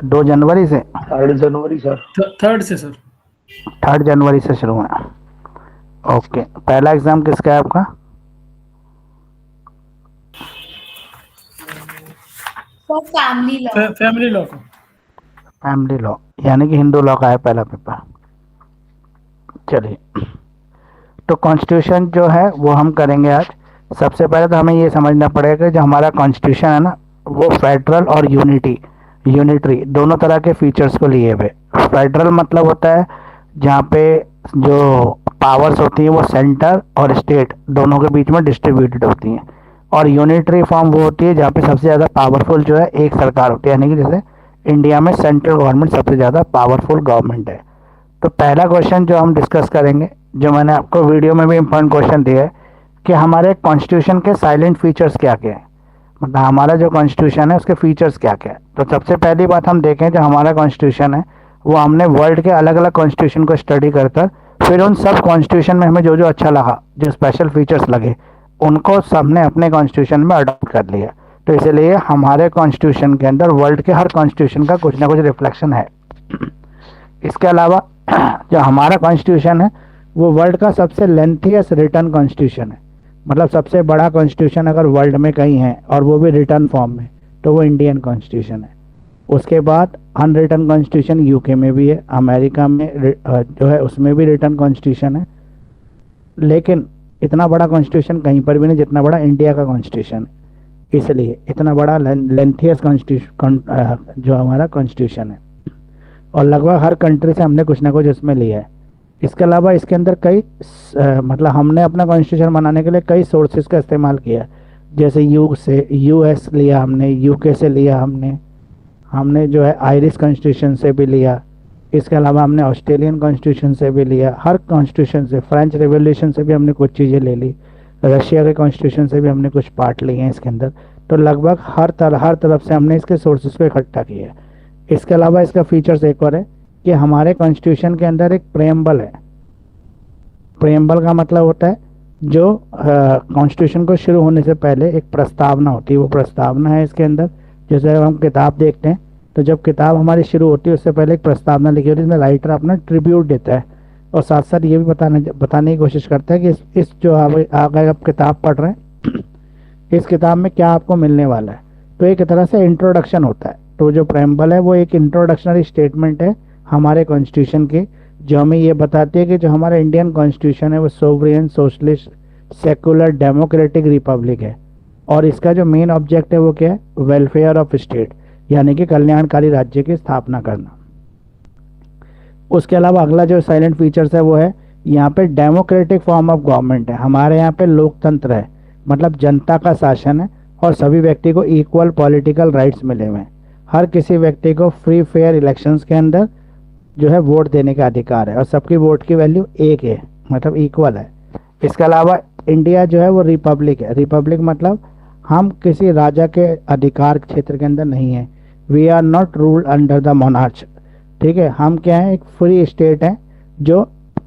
2 जनवरी से? 3 जनवरी sir. Third से sir. 3 जनवरी से शुरू हुआ। ओके, पहला एग्जाम किसका है आपका? For family law. Family law का। फैमिली लॉ, यानी कि हिंदू लॉ का है पहला पेपर। चलिए, तो कॉन्स्टिट्यूशन जो है वो हम करेंगे आज। सबसे पहले तो हमें ये समझना पड़ेगा कि जो हमारा कॉन्स्टिट्यूशन है ना, वो फेडरल और यूनिटरी दोनों तरह के फीचर्स को लिए हुए। फेडरल मतलब होता है जहाँ पे जो पावर्स होती हैं वो सेंटर और स्टेट दोनों के बीच में डिस्ट्रीब्यूटेड होती हैं। और यूनिटरी फॉर्म वो होती है जहाँ पे सबसे ज़्यादा पावरफुल जो है एक सरकार होती है, यानी कि जैसे इंडिया में सेंट्रल गवर्नमेंट सबसे ज़्यादा पावरफुल गवर्नमेंट है। तो पहला क्वेश्चन जो हम डिस्कस करेंगे, जो मैंने आपको वीडियो में भी इम्पोर्टेंट क्वेश्चन दिया है कि हमारे कॉन्स्टिट्यूशन के साइलेंट फीचर्स क्या क्या है, मतलब हमारा जो कॉन्स्टिट्यूशन है उसके फीचर्स क्या क्या है। तो सबसे पहली बात हम देखें, जो हमारा कॉन्स्टिट्यूशन है वो हमने वर्ल्ड के अलग अलग कॉन्स्टिट्यूशन को स्टडी कर कर फिर उन सब कॉन्स्टिट्यूशन में हमें जो जो अच्छा लगा, जो स्पेशल फीचर्स लगे, उनको सबने अपने कॉन्स्टिट्यूशन में अडॉप्ट कर लिया। तो इसलिए हमारे कॉन्स्टिट्यूशन के अंदर वर्ल्ड के हर कॉन्स्टिट्यूशन का कुछ ना कुछ रिफ्लेक्शन है। इसके अलावा जो हमारा कॉन्स्टिट्यूशन है वो वर्ल्ड का सबसे लेंथीएस्ट रिटर्न कॉन्स्टिट्यूशन है। मतलब सबसे बड़ा कॉन्स्टिट्यूशन अगर वर्ल्ड में कहीं है और वो भी रिटर्न फॉर्म में, तो वो इंडियन कॉन्स्टिट्यूशन है। उसके बाद अनरिटन कॉन्स्टिट्यूशन यूके में भी है, अमेरिका में जो है उसमें भी रिटर्न कॉन्स्टिट्यूशन है, लेकिन इतना बड़ा कॉन्स्टिट्यूशन कहीं पर भी नहीं जितना बड़ा इंडिया का कॉन्स्टिट्यूशन है। इसलिए इतना बड़ा लेंथियस कॉन्स्टिट्यूशन जो हमारा कॉन्स्टिट्यूशन है, और लगभग हर कंट्री से हमने कुछ ना कुछ इसमें लिया है। इसके अलावा इसके अंदर कई मतलब हमने अपना कॉन्स्टिट्यूशन बनाने के लिए कई सोर्सेज का इस्तेमाल किया, जैसे यूएस लिया हमने, यूके से लिया हमने जो है आयरिश कॉन्स्टिट्यूशन से भी लिया। इसके अलावा हमने ऑस्ट्रेलियन कॉन्स्टिट्यूशन से भी लिया, हर कॉन्स्टिट्यूशन से, फ्रेंच रेवोल्यूशन से भी हमने कुछ चीज़ें ले ली, रशिया के कॉन्स्टिट्यूशन से भी हमने कुछ पार्ट लिए हैं इसके अंदर। तो लगभग हर तरफ से हमने इसके सोर्सेज को इकट्ठा किया है। इसके अलावा इसका फीचर्स एक और है कि हमारे कॉन्स्टिट्यूशन के अंदर एक प्रेम्बल है। प्रेम्बल का मतलब होता है जो कॉन्स्टिट्यूशन को शुरू होने से पहले एक प्रस्तावना होती है, वो प्रस्तावना है इसके अंदर। जैसे हम किताब देखते हैं तो जब किताब हमारी शुरू होती है उससे पहले एक प्रस्तावना लिखी होती है, इसमें राइटर अपना ट्रिब्यूट देता है और साथ साथ ये भी बताने की कोशिश करता है कि इस जो आगे आप किताब पढ़ रहे हैं इस किताब में क्या आपको मिलने वाला है। तो एक तरह से इंट्रोडक्शन होता है। तो जो प्रेम्बल है वो एक इंट्रोडक्शनरी स्टेटमेंट है हमारे कॉन्स्टिट्यूशन की, जो हमें ये बताती है कि जो हमारा इंडियन कॉन्स्टिट्यूशन है वो sovereign, socialist, secular, democratic Republic है। और इसका जो मेन ऑब्जेक्ट है वो क्या है? वेलफेयर ऑफ स्टेट, यानी कि कल्याणकारी राज्य की स्थापना करना। उसके अलावा अगला जो साइलेंट फीचर्स है वो है यहाँ पे डेमोक्रेटिक फॉर्म ऑफ गवर्नमेंट है। हमारे यहाँ पे लोकतंत्र है, मतलब जनता का शासन है और सभी व्यक्ति को इक्वल पॉलिटिकल राइट्स मिले हुए हैं। हर किसी व्यक्ति को फ्री फेयर इलेक्शंस के अंदर जो है वोट देने का अधिकार है और सबकी वोट की वैल्यू एक है, मतलब इक्वल है। इसके अलावा इंडिया जो है वो रिपब्लिक है। रिपब्लिक मतलब हम किसी राजा के अधिकार क्षेत्र के अंदर नहीं है। We are not ruled under the monarch, ठीक है। हम क्या है, एक फ्री स्टेट है जो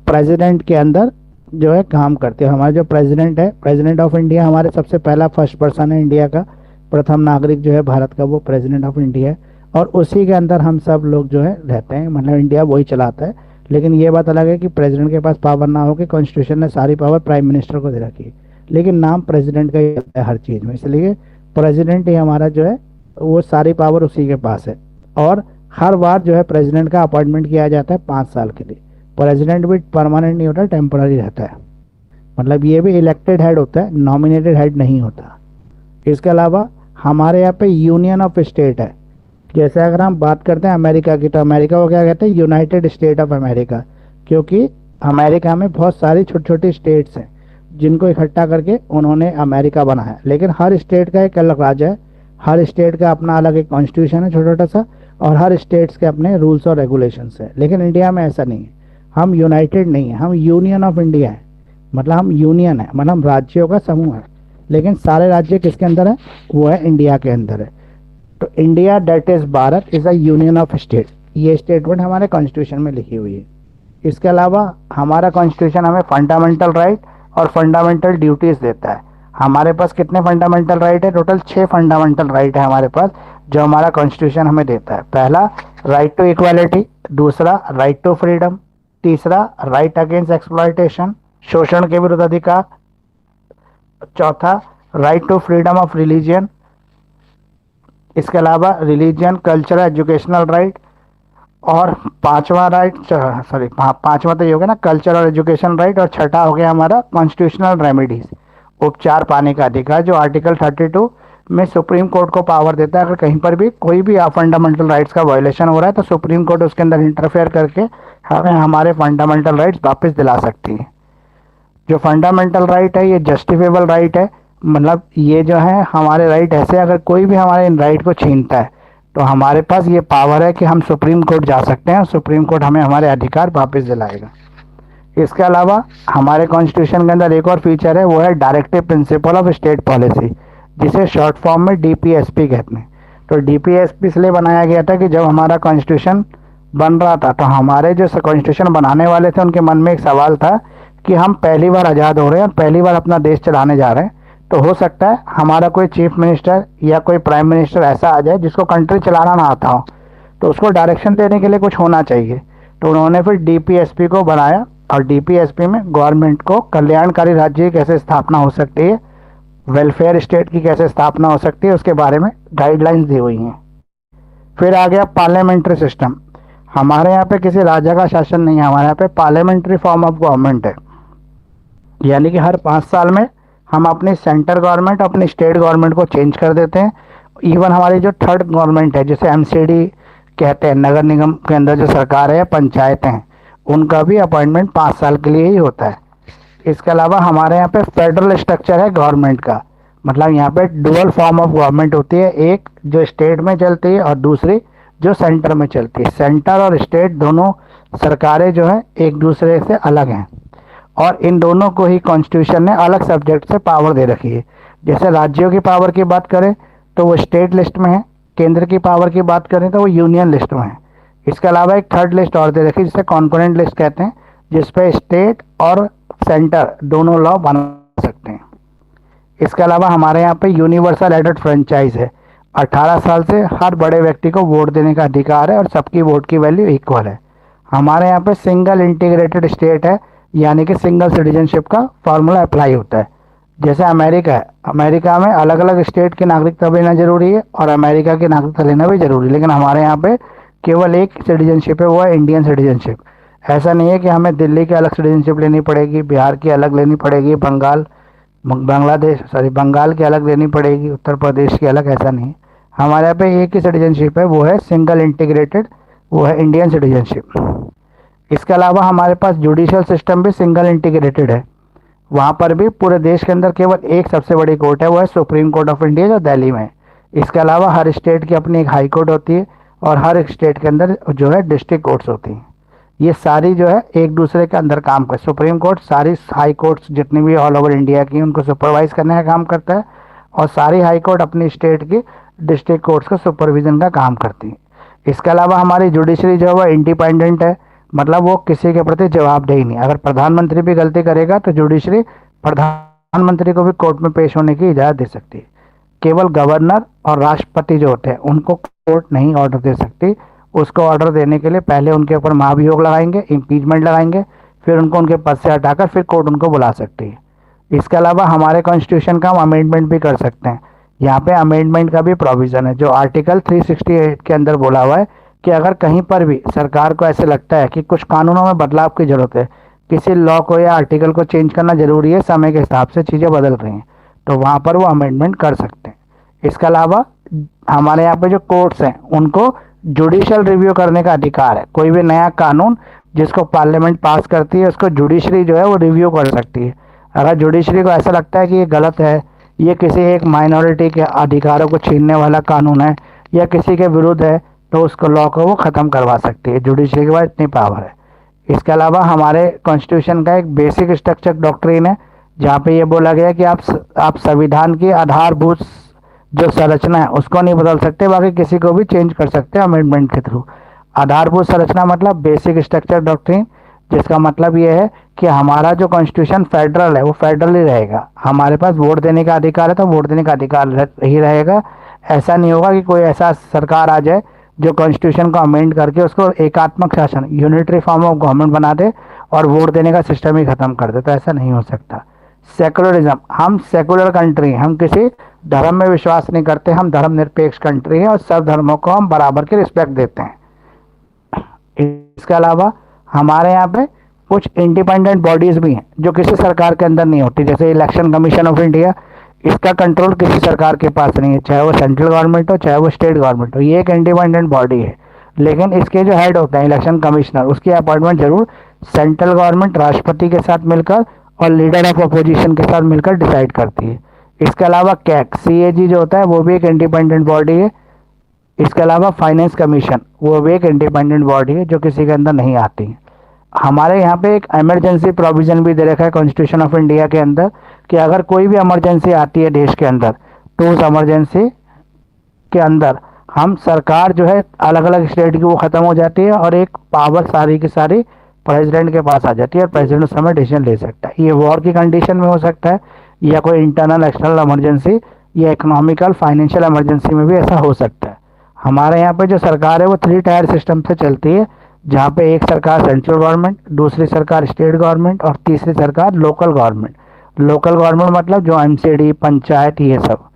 प्रेसिडेंट के अंदर जो है काम करते हैं। हमारा जो प्रेसिडेंट है, प्रेसिडेंट ऑफ इंडिया, हमारे सबसे पहला फर्स्ट पर्सन है इंडिया का, प्रथम नागरिक जो है भारत का, वो प्रेसिडेंट ऑफ इंडिया है। और उसी के अंदर हम सब लोग जो है रहते हैं, मतलब इंडिया वही चलाता है। लेकिन ये बात अलग है कि प्रेसिडेंट के पास पावर ना हो, कि कॉन्स्टिट्यूशन ने सारी पावर प्राइम मिनिस्टर को दे रखी है, लेकिन नाम प्रेसिडेंट का ही है हर चीज़ में। इसलिए प्रेसिडेंट ही हमारा जो है वो सारी पावर उसी के पास है। और हर बार जो है प्रेसिडेंट का अपॉइंटमेंट किया जाता है 5 साल के लिए। प्रेसिडेंट भी परमानेंट नहीं होता, टेम्पररी रहता है। मतलब ये भी इलेक्टेड हेड होता है, नॉमिनेटेड हेड नहीं होता। इसके अलावा हमारे यहाँ पे यूनियन ऑफ स्टेट है। जैसे अगर हम बात करते हैं अमेरिका की, तो अमेरिका को क्या कहते हैं? यूनाइटेड स्टेट ऑफ अमेरिका, क्योंकि अमेरिका में बहुत सारी छोटी छोटी स्टेट्स हैं जिनको इकट्ठा करके उन्होंने अमेरिका बनाया। लेकिन हर स्टेट का एक अलग राज्य है, हर स्टेट का अपना अलग एक कॉन्स्टिट्यूशन है छोटा छोटा सा, और हर स्टेट्स के अपने रूल्स और रेगुलेशंस हैं। लेकिन इंडिया में ऐसा नहीं है, हम यूनाइटेड नहीं है, हम यूनियन ऑफ इंडिया है। मतलब हम यूनियन है, मतलब हम राज्यों का समूह है, लेकिन सारे राज्य किसके अंदर है? वो है इंडिया के अंदर है। तो India that is Bharat is a union of state, ये स्टेटमेंट हमारे कॉन्स्टिट्यूशन में लिखी हुई है। इसके अलावा हमारा कॉन्स्टिट्यूशन हमें फंडामेंटल राइट और फंडामेंटल ड्यूटीज देता है। हमारे पास कितने फंडामेंटल राइट है? टोटल 6 फंडामेंटल राइट है हमारे पास, जो हमारा कॉन्स्टिट्यूशन हमें देता है। पहला राइट टू इक्वालिटी, दूसरा राइट टू फ्रीडम, तीसरा राइट अगेंस्ट एक्सप्लॉयटेशन, शोषण के विरुद्ध अधिकार, चौथा right to freedom of religion, इसके अलावा रिलीजियन कल्चरल एजुकेशनल राइट, और पांचवा राइट, सॉरी पांचवा तो ये हो गया ना कल्चर और एजुकेशन राइट, और छठा हो गया हमारा कॉन्स्टिट्यूशनल रेमेडीज, उपचार पाने का अधिकार, जो आर्टिकल 32 में सुप्रीम कोर्ट को पावर देता है। अगर कहीं पर भी कोई भी फंडामेंटल राइट्स का वायलेशन हो रहा है तो सुप्रीम कोर्ट उसके अंदर इंटरफेयर करके हमें हमारे फंडामेंटल राइट्स वापस दिला सकती है। जो फंडामेंटल राइट है ये जस्टिफेबल राइट है, मतलब ये जो है हमारे राइट ऐसे, अगर कोई भी हमारे इन राइट को छीनता है तो हमारे पास ये पावर है कि हम सुप्रीम कोर्ट जा सकते हैं, सुप्रीम कोर्ट हमें हमारे अधिकार वापस दिलाएगा। इसके अलावा हमारे कॉन्स्टिट्यूशन के अंदर एक और फीचर है, वो है directive principle of state policy, जिसे शॉर्ट फॉर्म में डीपीएसपी कहते हैं। तो डीपीएसपी इसलिए बनाया गया था कि जब हमारा कॉन्स्टिट्यूशन बन रहा था तो हमारे जो कॉन्स्टिट्यूशन बनाने वाले थे उनके मन में एक सवाल था कि हम पहली बार आज़ाद हो रहे हैं और पहली बार अपना देश चलाने जा रहे हैं, तो हो सकता है हमारा कोई चीफ मिनिस्टर या कोई प्राइम मिनिस्टर ऐसा आ जाए जिसको कंट्री चलाना ना आता हो, तो उसको डायरेक्शन देने के लिए कुछ होना चाहिए। तो उन्होंने फिर डीपीएसपी को बनाया, और डीपीएसपी में गवर्नमेंट को कल्याणकारी राज्य की कैसे स्थापना हो सकती है, वेलफेयर स्टेट की कैसे स्थापना हो सकती है, उसके बारे में गाइडलाइंस दी हुई हैं। फिर आ गया पार्लियामेंट्री सिस्टम। हमारे यहाँ पे किसी राजा का शासन नहीं है, हमारे यहाँ पे पार्लियामेंट्री फॉर्म ऑफ गवर्नमेंट है, यानी कि हर 5 साल में हम अपनी सेंटर गवर्नमेंट अपनी स्टेट गवर्नमेंट को चेंज कर देते हैं। इवन हमारी जो थर्ड गवर्नमेंट है, जिसे एमसीडी कहते हैं, नगर निगम के अंदर जो सरकार है, पंचायतें हैं, उनका भी अपॉइंटमेंट 5 साल के लिए ही होता है। इसके अलावा हमारे यहाँ पे फेडरल स्ट्रक्चर है गवर्नमेंट का, मतलब यहाँ पे डुअल फॉर्म ऑफ गवर्नमेंट होती है, एक जो स्टेट में चलती है और दूसरी जो सेंटर में चलती है। सेंटर और स्टेट दोनों सरकारें जो है एक दूसरे से अलग हैं, और इन दोनों को ही कॉन्स्टिट्यूशन ने अलग सब्जेक्ट से पावर दे रखी है। जैसे राज्यों की पावर की बात करें तो वो स्टेट लिस्ट में है, केंद्र की पावर की बात करें तो वो यूनियन लिस्ट में है। इसके अलावा एक थर्ड लिस्ट और दे रखी है जिसे कॉन्करेंट लिस्ट कहते हैं, जिसपे स्टेट और सेंटर दोनों लॉ बना सकते हैं। इसके अलावा हमारे यहाँ पे यूनिवर्सल एडेड फ्रेंचाइज है, 18 साल से हर बड़े व्यक्ति को वोट देने का अधिकार है और सबकी वोट की वैल्यू इक्वल है। हमारे यहाँ पे सिंगल इंटीग्रेटेड स्टेट है, यानी कि सिंगल सिटीजनशिप का फॉर्मूला अप्लाई होता है। जैसे अमेरिका है, अमेरिका में अलग अलग स्टेट की नागरिकता लेना जरूरी है और अमेरिका की नागरिकता लेना भी जरूरी है, लेकिन हमारे यहाँ पे केवल एक सिटीजनशिप है, वो है इंडियन सिटीजनशिप। ऐसा नहीं है कि हमें दिल्ली की अलग सिटीजनशिप लेनी पड़ेगी, बिहार की अलग लेनी पड़ेगी, बंगाल की अलग लेनी पड़ेगी, उत्तर प्रदेश की अलग, ऐसा नहीं। हमारे यहाँ पे एक ही सिटीजनशिप है, वो है सिंगल इंटीग्रेटेड, वो है इंडियन सिटीजनशिप। इसके अलावा हमारे पास जुडिशियल सिस्टम भी सिंगल इंटीग्रेटेड है, वहाँ पर भी पूरे देश के अंदर केवल एक सबसे बड़ी कोर्ट है, वो है सुप्रीम कोर्ट ऑफ इंडिया जो दिल्ली में है। इसके अलावा हर स्टेट की अपनी एक हाई कोर्ट होती है और हर एक स्टेट के अंदर जो है डिस्ट्रिक्ट कोर्ट्स होती हैं। ये सारी जो है एक दूसरे के अंदर काम कर, सुप्रीम कोर्ट सारी हाई कोर्ट्स जितनी भी ऑल ओवर इंडिया की उनको सुपरवाइज करने का काम करता है, और सारी हाई कोर्ट अपनी स्टेट की डिस्ट्रिक्ट कोर्ट्स का सुपरविजन का काम करती है। इसके अलावा हमारी जुडिशरी जो है वो इंडिपेंडेंट है, मतलब वो किसी के प्रति जवाबदेही नहीं। अगर प्रधानमंत्री भी गलती करेगा तो जुडिशरी प्रधानमंत्री को भी कोर्ट में पेश होने की इजाज़त दे सकती है। केवल गवर्नर और राष्ट्रपति जो होते हैं उनको कोर्ट नहीं ऑर्डर दे सकती, उसको ऑर्डर देने के लिए पहले उनके ऊपर महाभियोग लगाएंगे, इम्पीचमेंट लगाएंगे, फिर उनको उनके पद से हटाकर फिर कोर्ट उनको बुला सकती है। इसके अलावा हमारे कॉन्स्टिट्यूशन का हम अमेंडमेंट भी कर सकते हैं। यहाँ पे अमेंडमेंट का भी प्रोविज़न है, जो आर्टिकल 368 के अंदर बोला हुआ है कि अगर कहीं पर भी सरकार को ऐसे लगता है कि कुछ कानूनों में बदलाव की ज़रूरत है, किसी लॉ को या आर्टिकल को चेंज करना ज़रूरी है, समय के हिसाब से चीज़ें बदल रही हैं, तो वहाँ पर वो अमेंडमेंट कर सकते हैं। इसके अलावा हमारे यहाँ पे जो कोर्ट्स हैं उनको जुडिशियल रिव्यू करने का अधिकार है। कोई भी नया कानून जिसको पार्लियामेंट पास करती है उसको जुडिशरी जो है वो रिव्यू कर सकती है। अगर जुडिशरी को ऐसा लगता है कि ये गलत है, ये किसी एक माइनॉरिटी के अधिकारों को छीनने वाला कानून है या किसी के विरुद्ध है, तो उसको लॉ को वो ख़त्म करवा सकती है। जुडिशरी के पास इतनी पावर है। इसके अलावा हमारे कॉन्स्टिट्यूशन का एक बेसिक स्ट्रक्चर डॉक्ट्रिन है, जहाँ पे ये बोला गया कि आप संविधान की आधारभूत जो संरचना है उसको नहीं बदल सकते, बाकी किसी को भी चेंज कर सकते हैं अमेंडमेंट के थ्रू। आधारभूत संरचना मतलब बेसिक स्ट्रक्चर डॉक्ट्रिन, जिसका मतलब ये है कि हमारा जो कॉन्स्टिट्यूशन फेडरल है वो फेडरल ही रहेगा, हमारे पास वोट देने का अधिकार है तो वोट देने का अधिकार ही रहेगा। ऐसा नहीं होगा कि कोई ऐसा सरकार आ जाए जो कॉन्स्टिट्यूशन को अमेंड करके उसको एकात्मक शासन यूनिटरी फॉर्म ऑफ गवर्नमेंट बना दे और वोट देने का सिस्टम ही खत्म कर दे, तो ऐसा नहीं हो सकता। सेकुलरिज्म, हम सेकुलर कंट्री हैं, हम किसी धर्म में विश्वास नहीं करते, हम धर्मनिरपेक्ष कंट्री हैं और सब धर्मों को हम बराबर की रिस्पेक्ट देते हैं। इसके अलावा हमारे यहाँ पे कुछ इंडिपेंडेंट बॉडीज भी हैं जो किसी सरकार के अंदर नहीं होती, जैसे इलेक्शन कमीशन ऑफ इंडिया, इसका कंट्रोल किसी सरकार के पास नहीं है, चाहे वो सेंट्रल गवर्नमेंट हो चाहे वो स्टेट गवर्नमेंट हो, ये एक इंडिपेंडेंट बॉडी है। लेकिन इसके जो हेड होते हैं इलेक्शन कमिश्नर, उसकी अपॉइंटमेंट जरूर सेंट्रल गवर्नमेंट राष्ट्रपति के साथ मिलकर और लीडर ऑफ अपोजिशन के साथ मिलकर डिसाइड करती है। इसके अलावा कैग CAG जो होता है वो भी एक इंडिपेंडेंट बॉडी है। इसके अलावा फाइनेंस कमीशन वो भी एक इंडिपेंडेंट बॉडी है जो किसी के अंदर नहीं आती है। हमारे यहाँ पे एक इमरजेंसी प्रोविजन भी दे रखा है कॉन्स्टिट्यूशन ऑफ इंडिया के अंदर कि अगर कोई भी इमरजेंसी आती है देश के अंदर तो उस इमरजेंसी के अंदर हम सरकार जो है अलग अलग स्टेट की वो ख़त्म हो जाती है और एक पावर सारी की सारी प्रेसिडेंट के पास आ जाती है और प्रेसिडेंट उस समय डिसीजन ले सकता है। ये वॉर की कंडीशन में हो सकता है या कोई इंटरनल एक्सटर्नल इमरजेंसी या इकोनॉमिकल फाइनेंशियल इमरजेंसी में भी ऐसा हो सकता है। हमारे यहाँ पे जो सरकार है वो 3 टायर सिस्टम से चलती है, जहाँ पे एक सरकार सेंट्रल गवर्नमेंट, दूसरी सरकार स्टेट गवर्नमेंट और तीसरी सरकार लोकल गवर्नमेंट। लोकल गवर्नमेंट मतलब जो MCD पंचायत ये सब।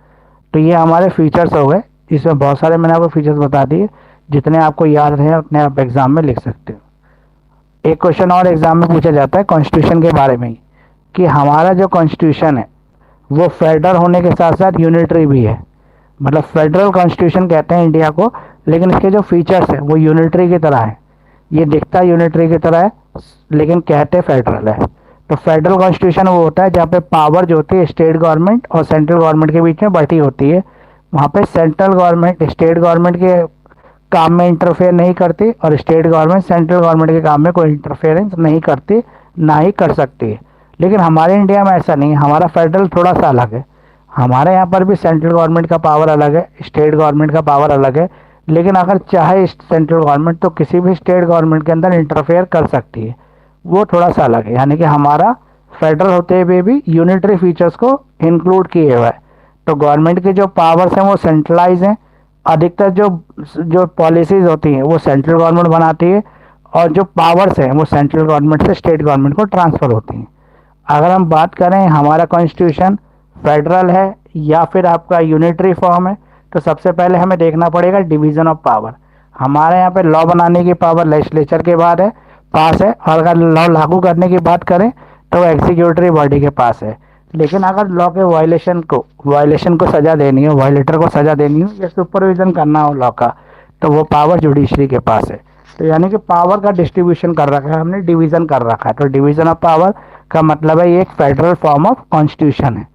तो ये हमारे फीचर्स हो गए, इसमें बहुत सारे मैंने आपको फीचर्स बता दिए, जितने आपको याद रहे उतने आप एग्जाम में लिख सकते हो। एक क्वेश्चन और एग्जाम में पूछा जाता है कॉन्स्टिट्यूशन के बारे में ही कि हमारा जो कॉन्स्टिट्यूशन है वो फेडरल होने के साथ साथ यूनिटरी भी है, मतलब फेडरल कॉन्स्टिट्यूशन कहते हैं इंडिया को, लेकिन इसके जो फीचर्स हैं वो यूनिटरी की तरह है। ये दिखता यूनिटरी की तरह है लेकिन कहते फेडरल है। तो फेडरल कॉन्स्टिट्यूशन वो होता है जहाँ पे पावर जो होती है स्टेट गवर्नमेंट और सेंट्रल गवर्नमेंट के बीच में बटी होती है। वहाँ पे सेंट्रल गवर्नमेंट स्टेट गवर्नमेंट के काम में इंटरफेयर नहीं करती और स्टेट गवर्नमेंट सेंट्रल गवर्नमेंट के काम में कोई इंटरफेरेंस नहीं करती, ना ही कर सकती है। लेकिन हमारे इंडिया में ऐसा नहीं है, हमारा फेडरल थोड़ा सा अलग है। हमारे यहाँ पर भी सेंट्रल गवर्नमेंट का पावर अलग है, स्टेट गवर्नमेंट का पावर अलग है, लेकिन अगर चाहे सेंट्रल गवर्नमेंट तो किसी भी स्टेट गवर्नमेंट के अंदर इंटरफेयर कर सकती है, वो थोड़ा सा अलग है। यानी कि हमारा फेडरल होते हुए भी यूनिटरी फीचर्स को इंक्लूड किए हुआ है। तो गवर्नमेंट के जो पावर्स हैं वो सेंट्रलाइज हैं, अधिकतर जो जो पॉलिसीज होती हैं वो सेंट्रल गवर्नमेंट बनाती है और जो पावर्स हैं वो सेंट्रल गवर्नमेंट से स्टेट गवर्नमेंट को ट्रांसफ़र होती हैं। अगर हम बात करें हमारा कॉन्स्टिट्यूशन फेडरल है या फिर आपका यूनिटरी फॉर्म है, तो सबसे पहले हमें देखना पड़ेगा डिवीज़न ऑफ पावर। हमारे यहाँ पे लॉ बनाने की पावर लेजिस्लेचर के बाद है पास है, और अगर लॉ लागू करने की बात करें तो एग्जीक्यूटिव बॉडी के पास है। लेकिन अगर लॉ के वायलेशन को सज़ा देनी हो, वायलेटर को सज़ा देनी हो या सुपरविजन करना हो लॉ का, तो वो पावर जुडिशरी के पास है। तो यानी कि पावर का डिस्ट्रीब्यूशन कर रखा है हमने, डिवीज़न कर रखा है। तो डिवीज़न ऑफ पावर का मतलब है ये एक फेडरल फॉर्म ऑफ कॉन्स्टिट्यूशन है।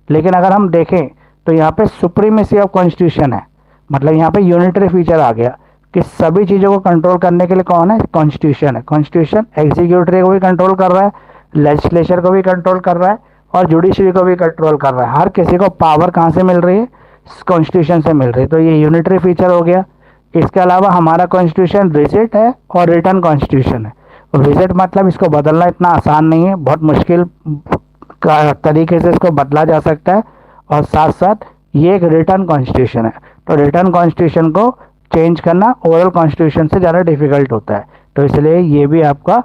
लेकिन अगर हम देखें तो यहाँ पे सुप्रीमेसी ऑफ कॉन्स्टिट्यूशन है, मतलब यहाँ पे यूनिटरी फीचर आ गया कि सभी चीज़ों को कंट्रोल करने के लिए कौन है, कॉन्स्टिट्यूशन है। कॉन्स्टिट्यूशन एग्जीक्यूटिव को भी कंट्रोल कर रहा है, लेजिस्लेचर को भी कंट्रोल कर रहा है और जुडिशरी को भी कंट्रोल कर रहा है। हर किसी को पावर कहाँ से मिल रही है, कॉन्स्टिट्यूशन से मिल रही है। तो ये यूनिटरी फीचर हो गया। इसके अलावा हमारा कॉन्स्टिट्यूशन रिजिड है और रिटर्न कॉन्स्टिट्यूशन है। रिजिड मतलब इसको बदलना इतना आसान नहीं है, बहुत मुश्किल तरीके से इसको बदला जा सकता है, और साथ साथ ये एक रिटर्न कॉन्स्टिट्यूशन है। तो रिटर्न कॉन्स्टिट्यूशन को चेंज करना ओरल कॉन्स्टिट्यूशन से ज़्यादा डिफिकल्ट होता है। तो इसलिए ये भी आपका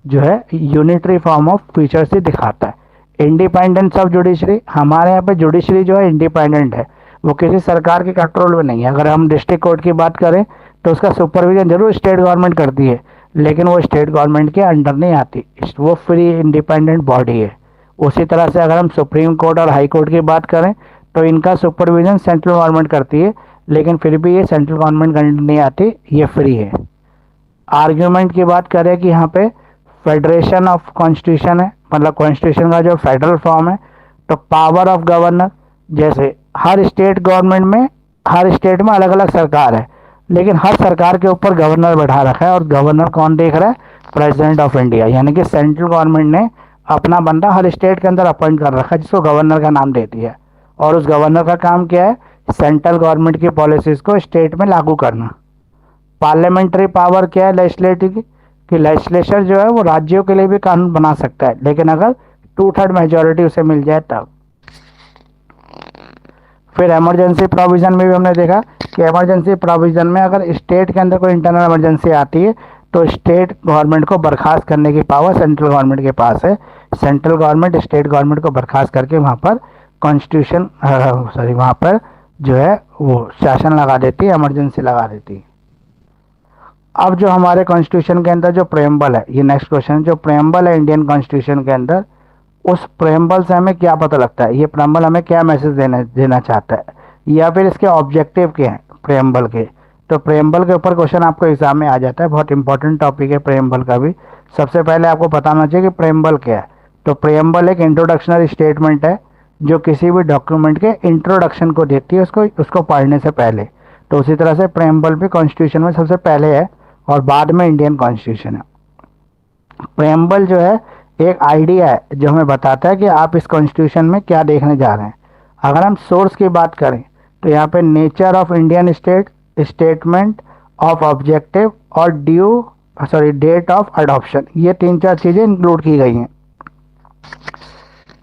जो है यूनिटरी फॉर्म ऑफ फीचर से दिखाता है। इंडिपेंडेंस ऑफ जुडिशरी, हमारे यहाँ पे जुडिशरी जो है इंडिपेंडेंट है, वो किसी सरकार के कंट्रोल में नहीं है। अगर हम डिस्ट्रिक्ट कोर्ट की बात करें तो उसका सुपरविजन जरूर स्टेट गवर्नमेंट करती है, लेकिन वो स्टेट गवर्नमेंट के अंडर नहीं आती, वो फ्री इंडिपेंडेंट बॉडी है। उसी तरह से अगर हम सुप्रीम कोर्ट और हाई कोर्ट की बात करें तो इनका सुपरविजन सेंट्रल गवर्नमेंट करती है, लेकिन फिर भी ये सेंट्रल गवर्नमेंट के अंडर नहीं आती, ये फ्री है। आर्ग्यूमेंट की बात करें कि यहाँ पे फेडरेशन ऑफ कॉन्स्टिट्यूशन है, मतलब कॉन्स्टिट्यूशन का जो फेडरल फॉर्म है। तो पावर ऑफ गवर्नर, जैसे हर स्टेट गवर्नमेंट में हर स्टेट में अलग अलग सरकार है, लेकिन हर सरकार के ऊपर गवर्नर बैठा रखा है, और गवर्नर कौन देख रहा है, प्रेसिडेंट ऑफ इंडिया। यानी कि सेंट्रल गवर्नमेंट ने अपना बंदा हर स्टेट के अंदर अपॉइंट कर रखा है जिसको गवर्नर का नाम देती है, और उस गवर्नर का काम क्या है, सेंट्रल गवर्नमेंट की पॉलिसीज़ को स्टेट में लागू करना। पार्लियामेंट्री पावर क्या है लेजिस्लेटिव की, कि लेजिस्लेचर जो है वो राज्यों के लिए भी कानून बना सकता है, लेकिन अगर 2/3 मेजोरिटी उसे मिल जाए तब। फिर इमरजेंसी प्रोविज़न में भी हमने देखा कि इमरजेंसी प्रोविज़न में अगर स्टेट के अंदर कोई इंटरनल इमरजेंसी आती है तो स्टेट गवर्नमेंट को बर्खास्त करने की पावर सेंट्रल गवर्नमेंट के पास है। सेंट्रल गवर्नमेंट स्टेट गवर्नमेंट को बर्खास्त करके वहाँ पर कॉन्स्टिट्यूशन वहाँ पर जो है वो शासन लगा देती है, इमरजेंसी लगा देती है। अब जो हमारे कॉन्स्टिट्यूशन के अंदर जो प्रेम्बल है, ये नेक्स्ट क्वेश्चन, जो प्रेम्बल है इंडियन कॉन्स्टिट्यूशन के अंदर, उस प्रेम्बल से हमें क्या पता लगता है, ये प्रेम्बल हमें क्या मैसेज देना चाहता है, या फिर इसके ऑब्जेक्टिव क्या हैं प्रेम्बल के। तो प्रेम्बल के ऊपर क्वेश्चन आपको एग्जाम में आ जाता है, बहुत इंपॉर्टेंट टॉपिक है प्रेम्बल का भी। सबसे पहले आपको पता होना चाहिए कि प्रेम्बल क्या है। तो प्रेम्बल एक इंट्रोडक्शनरी स्टेटमेंट है जो किसी भी डॉक्यूमेंट के इंट्रोडक्शन को देती है, उसको पढ़ने से पहले। तो उसी तरह से प्रेम्बल भी कॉन्स्टिट्यूशन में सबसे पहले है और बाद में इंडियन कॉन्स्टिट्यूशन है। प्रेम्बल जो है एक आइडिया है जो हमें बताता है कि आप इस कॉन्स्टिट्यूशन में क्या देखने जा रहे हैं। अगर हम सोर्स की बात करें तो यहाँ पे nature of Indian state, statement of objective और डेट ऑफ अडॉप्शन, ये 3-4 चीज़ें इंक्लूड की गई हैं।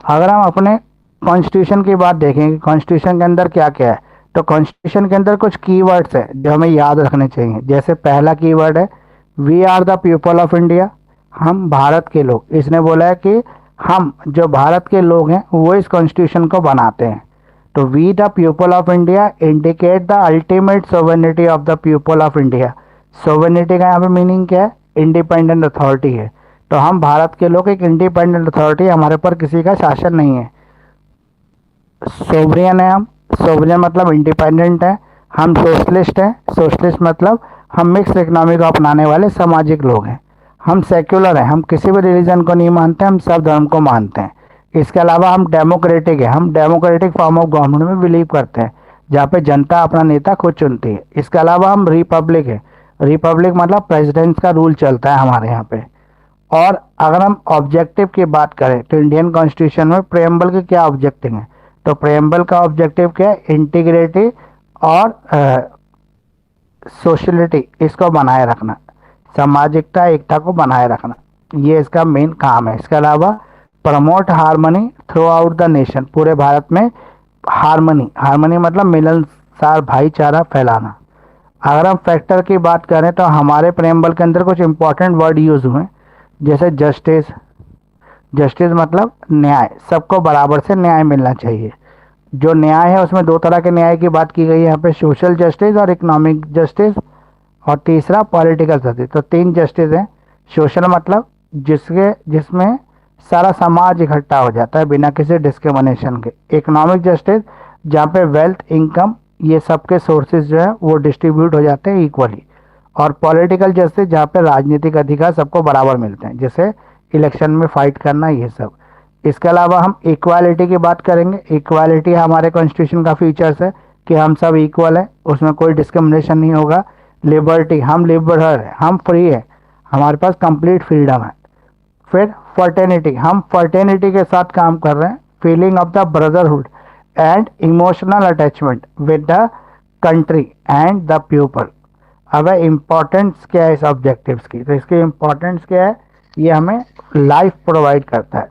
अगर हम अपने कॉन्स्टिट्यूशन की बात देखें कि कॉन्स्टिट्यूशन के अंदर क्या क्या है, तो कॉन्स्टिट्यूशन के अंदर कुछ कीवर्ड्स हैं जो हमें याद रखने चाहिए। जैसे पहला कीवर्ड है we are the people of India, हम भारत के लोग। इसने बोला है कि हम जो भारत के लोग हैं वो इस कॉन्स्टिट्यूशन को बनाते हैं। तो we the people of India indicate the ultimate sovereignty of the people of India. Sovereignty का यहाँ पे मीनिंग क्या है, इंडिपेंडेंट अथॉरिटी है। तो हम भारत के लोग एक इंडिपेंडेंट अथॉरिटी, हमारे पर किसी का शासन नहीं है। सोवरियन है हम, सोवरियन मतलब इंडिपेंडेंट है। हम सोशलिस्ट हैं, सोशलिस्ट मतलब हम मिक्स इकोनॉमी को अपनाने वाले सामाजिक लोग हैं। हम सेक्युलर हैं, हम किसी भी रिलीजन को नहीं मानते, हम सब धर्म को मानते हैं। इसके अलावा हम डेमोक्रेटिक है, हम डेमोक्रेटिक फॉर्म ऑफ गवर्नमेंट में बिलीव करते हैं जहाँ पे जनता अपना नेता खुद चुनती है। इसके अलावा हम रिपब्लिक है, रिपब्लिक मतलब प्रेसिडेंट का रूल चलता है हमारे यहाँ पे। और अगर हम ऑब्जेक्टिव की बात करें तो इंडियन कॉन्स्टिट्यूशन में प्रेम्बल के क्या ऑब्जेक्टिव हैं, तो प्रेम्बल का ऑब्जेक्टिव क्या है, इंटीग्रिटी और सोशलिटी, इसको बनाए रखना, सामाजिकता एकता को बनाए रखना, ये इसका मेन काम है। इसके अलावा promote harmony through out the nation, पूरे भारत में हार्मनी, हार्मनी मतलब मिलनसार भाईचारा फैलाना। अगर हम फैक्टर की बात करें तो हमारे प्रेम्बल के अंदर कुछ इंपॉर्टेंट वर्ड यूज हुए, जैसे जस्टिस, जस्टिस मतलब न्याय, सबको बराबर से न्याय मिलना चाहिए। जो न्याय है उसमें 2 तरह के न्याय की बात की गई है यहाँ पे, सोशल जस्टिस और इकोनॉमिक जस्टिस, और तीसरा पॉलिटिकल जस्टिस। तो 3 जस्टिस हैं। सोशल मतलब जिसमें सारा समाज इकट्ठा हो जाता है बिना किसी डिस्क्रिमिनेशन के। इकोनॉमिक जस्टिस जहाँ पे वेल्थ, इनकम, ये सबके सोर्सेज जो है वो डिस्ट्रीब्यूट हो जाते हैं इक्वली। और पॉलिटिकल जस्टिस जहाँ पे राजनीतिक अधिकार सबको बराबर मिलते हैं, जैसे इलेक्शन में फाइट करना, ये सब। इसके अलावा हम इक्वालिटी की बात करेंगे। इक्वालिटी हमारे कॉन्स्टिट्यूशन का फीचर्स है कि हम सब इक्वल हैं, उसमें कोई डिस्क्रिमिनेशन नहीं होगा। लिबर्टी, हम लिबरल हैं, हम फ्री है, हमारे पास कंप्लीट फ्रीडम है। फिर फर्टेनिटी, हम फर्टेनिटी के साथ काम कर रहे हैं। Feeling of the brotherhood and emotional attachment with the country and the people. अब इम्पोर्टेंस क्या है इस ऑब्जेक्टिव्स की, तो इसकी इम्पोर्टेंस क्या है, ये हमें लाइफ प्रोवाइड करता है।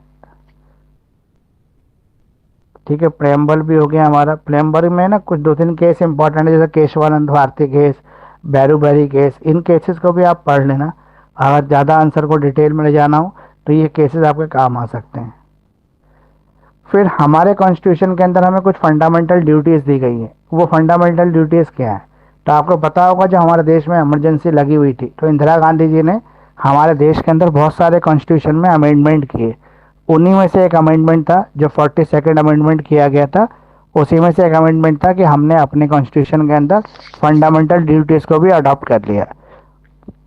ठीक है, प्रेम्बल भी हो गया हमारा। प्रेम्बल में ना कुछ 2-3 केस इंपॉर्टेंट है, जैसे केशवानंद भारती केस, बैरूबेरी केस, इन केसेस को भी आप पढ़ लेना। अगर ज़्यादा आंसर को डिटेल में ले जाना हो तो ये केसेस आपके काम आ सकते हैं। फिर हमारे कॉन्स्टिट्यूशन के अंदर हमें कुछ फंडामेंटल ड्यूटीज़ दी गई है। वो फंडामेंटल ड्यूटीज़ क्या है, तो आपको पता होगा जब हमारे देश में इमरजेंसी लगी हुई थी तो इंदिरा गांधी जी ने हमारे देश के अंदर बहुत सारे कॉन्स्टिट्यूशन में अमेंडमेंट किए। उन्हीं में से एक अमेंडमेंट था जो 42nd अमेंडमेंट किया गया था। उसी में से एक अमेंडमेंट था कि हमने अपने कॉन्स्टिट्यूशन के अंदर फंडामेंटल ड्यूटीज़ को भी अडॉप्ट कर लिया।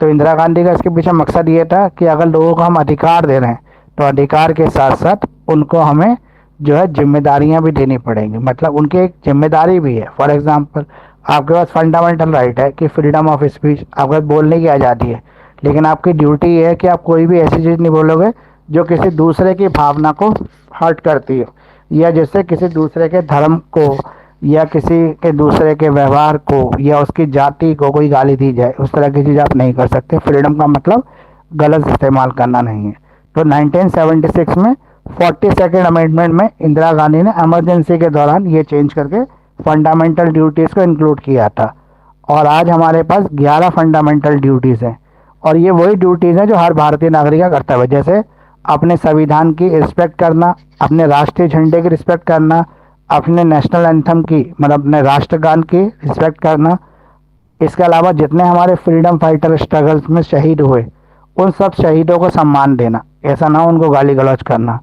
तो इंदिरा गांधी का इसके पीछे मकसद ये था कि अगर लोगों को हम अधिकार दे रहे हैं तो अधिकार के साथ साथ उनको हमें जो है जिम्मेदारियां भी देनी पड़ेंगी, मतलब उनकी एक जिम्मेदारी भी है। फॉर एग्जांपल, आपके पास फंडामेंटल राइट है कि फ्रीडम ऑफ स्पीच, आपके पास बोलने की आज़ादी है, लेकिन आपकी ड्यूटी ये है कि आप कोई भी ऐसी चीज़ नहीं बोलोगे जो किसी दूसरे की भावना को हर्ट करती हो, या जिससे किसी दूसरे के धर्म को या किसी के दूसरे के व्यवहार को या उसकी जाति को कोई गाली दी जाए। उस तरह की चीज़ आप नहीं कर सकते। फ्रीडम का मतलब गलत इस्तेमाल करना नहीं है। तो 1976 में 42nd अमेंडमेंट में इंदिरा गांधी ने इमरजेंसी के दौरान ये चेंज करके फंडामेंटल ड्यूटीज़ को इंक्लूड किया था। और आज हमारे पास 11 फंडामेंटल ड्यूटीज़ हैं, और ये वही ड्यूटीज़ हैं जो हर भारतीय नागरिक का कर्तव्य है, जैसे अपने संविधान की रिस्पेक्ट करना, अपने राष्ट्रीय झंडे की रिस्पेक्ट करना, अपने नेशनल एंथम की मतलब अपने राष्ट्रगान की रिस्पेक्ट करना। इसके अलावा जितने हमारे फ्रीडम फाइटर स्ट्रगल्स में शहीद हुए उन सब शहीदों को सम्मान देना, ऐसा ना उनको गाली गलौज करना।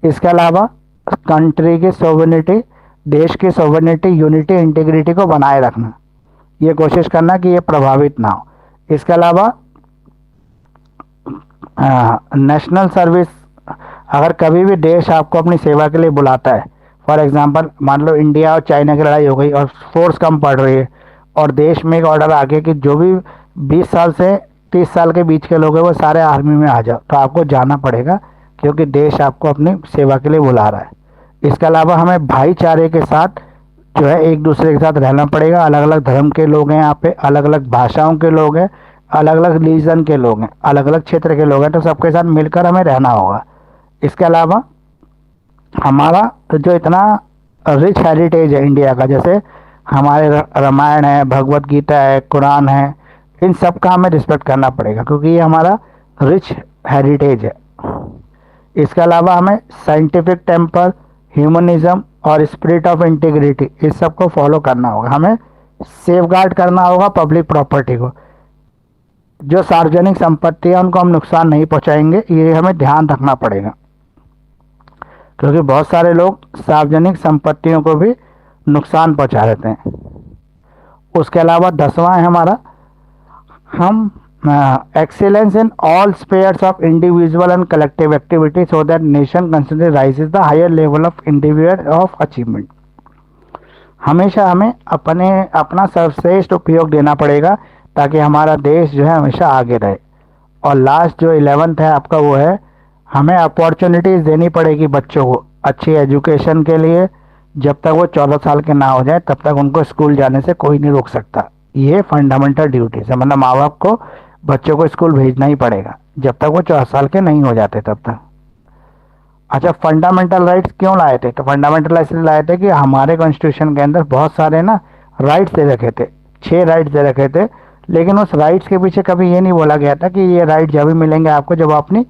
इसके अलावा कंट्री की सोवरेनिटी, देश की सोवरेनिटी, यूनिटी, इंटीग्रिटी को बनाए रखना, ये कोशिश करना कि ये प्रभावित ना हो। इसके अलावा नेशनल सर्विस, अगर कभी भी देश आपको अपनी सेवा के लिए बुलाता है, फॉर एग्जांपल मान लो इंडिया और चाइना की लड़ाई हो गई और फोर्स कम पड़ रही है और देश में एक ऑर्डर आ गया कि जो भी 20 साल से 30 साल के बीच के लोग हैं वो सारे आर्मी में आ जाओ, तो आपको जाना पड़ेगा क्योंकि देश आपको अपनी सेवा के लिए बुला रहा है। इसके अलावा हमें भाईचारे के साथ जो है एक दूसरे के साथ रहना पड़ेगा। अलग अलग धर्म के लोग हैं यहाँ पे, अलग अलग भाषाओं के लोग हैं, अलग अलग रिलीजन के लोग हैं, अलग अलग क्षेत्र के लोग हैं, तो सबके साथ मिलकर हमें रहना होगा। इसके अलावा हमारा तो जो इतना रिच हेरिटेज है इंडिया का, जैसे हमारे रामायण है, भगवत गीता है, कुरान है, इन सब का हमें रिस्पेक्ट करना पड़ेगा क्योंकि ये हमारा रिच हेरिटेज है। इसके अलावा हमें साइंटिफिक टेम्पर, ह्यूमनिज्म और स्पिरिट ऑफ इंटीग्रिटी, इस सब को फॉलो करना होगा। हमें सेफगार्ड करना होगा पब्लिक प्रॉपर्टी को, जो सार्वजनिक संपत्ति है उनको हम नुकसान नहीं पहुंचाएंगे, ये हमें ध्यान रखना पड़ेगा क्योंकि बहुत सारे लोग सार्वजनिक संपत्तियों को भी नुकसान पहुंचा देते हैं। उसके अलावा 10वां है हमारा, हम excellence in all spheres of individual and collective activity so that nation consider rises the higher level of individual of achievement. हमेशा हमें अपना सर्वश्रेष्ठ उपयोग देना पड़ेगा ताकि हमारा देश जो है हमेशा आगे रहे। और लास्ट जो 11th है आपका वो है, हमें अपॉर्चुनिटीज़ देनी पड़ेगी बच्चों को अच्छी एजुकेशन के लिए। जब तक वो 14 साल के ना हो जाए तब तक उनको स्कूल जाने से कोई नहीं रोक सकता। ये फंडामेंटल ड्यूटीज है, मतलब माँ बाप को बच्चों को स्कूल भेजना ही पड़ेगा जब तक वो 14 साल के नहीं हो जाते तब तक। अच्छा, फंडामेंटल राइट्स क्यों लाए थे? तो फंडामेंटल इसलिए लाए थे कि हमारे कॉन्स्टिट्यूशन के अंदर बहुत सारे ना राइट्स दे रखे थे, 6 राइट्स दे रखे थे, लेकिन उस राइट्स के पीछे कभी ये नहीं बोला गया था कि ये राइट जब भी मिलेंगे आपको जब अपनी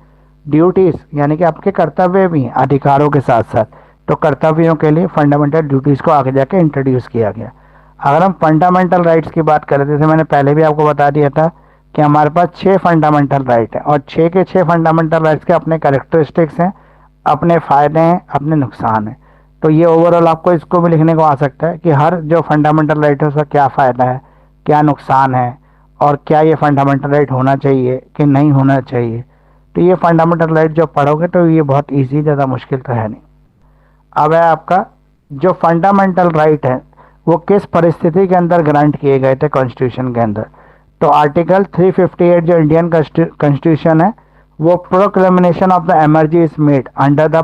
ड्यूटीज़ यानी कि आपके कर्तव्य भी हैं अधिकारों के साथ साथ, तो कर्तव्यों के लिए फंडामेंटल ड्यूटीज़ को आगे जाके इंट्रोड्यूस किया गया। अगर हम फंडामेंटल राइट्स की बात करें, जैसे मैंने पहले भी आपको बता दिया था कि हमारे पास 6 फंडामेंटल राइट हैं और 6 के 6 फंडामेंटल राइट्स के अपने कैरेक्टरिस्टिक्स हैं, अपने फ़ायदे हैं, अपने नुकसान हैं। तो ये ओवरऑल आपको इसको भी लिखने को आ सकता है कि हर जो फंडामेंटल राइट है उसका क्या फ़ायदा है, क्या नुकसान है, और क्या ये फंडामेंटल राइट होना चाहिए कि नहीं होना चाहिए। तो ये फंडामेंटल राइट जो पढ़ोगे तो ये बहुत ईजी, ज़्यादा मुश्किल तो है नहीं। अब है आपका जो फंडामेंटल राइट है वो किस परिस्थिति के अंदर ग्रांट किए गए थे कॉन्स्टिट्यूशन के अंदर। तो आर्टिकल 358 जो इंडियन कॉन्स्टिट्यूशन है वो proclamation of the emergency is made under the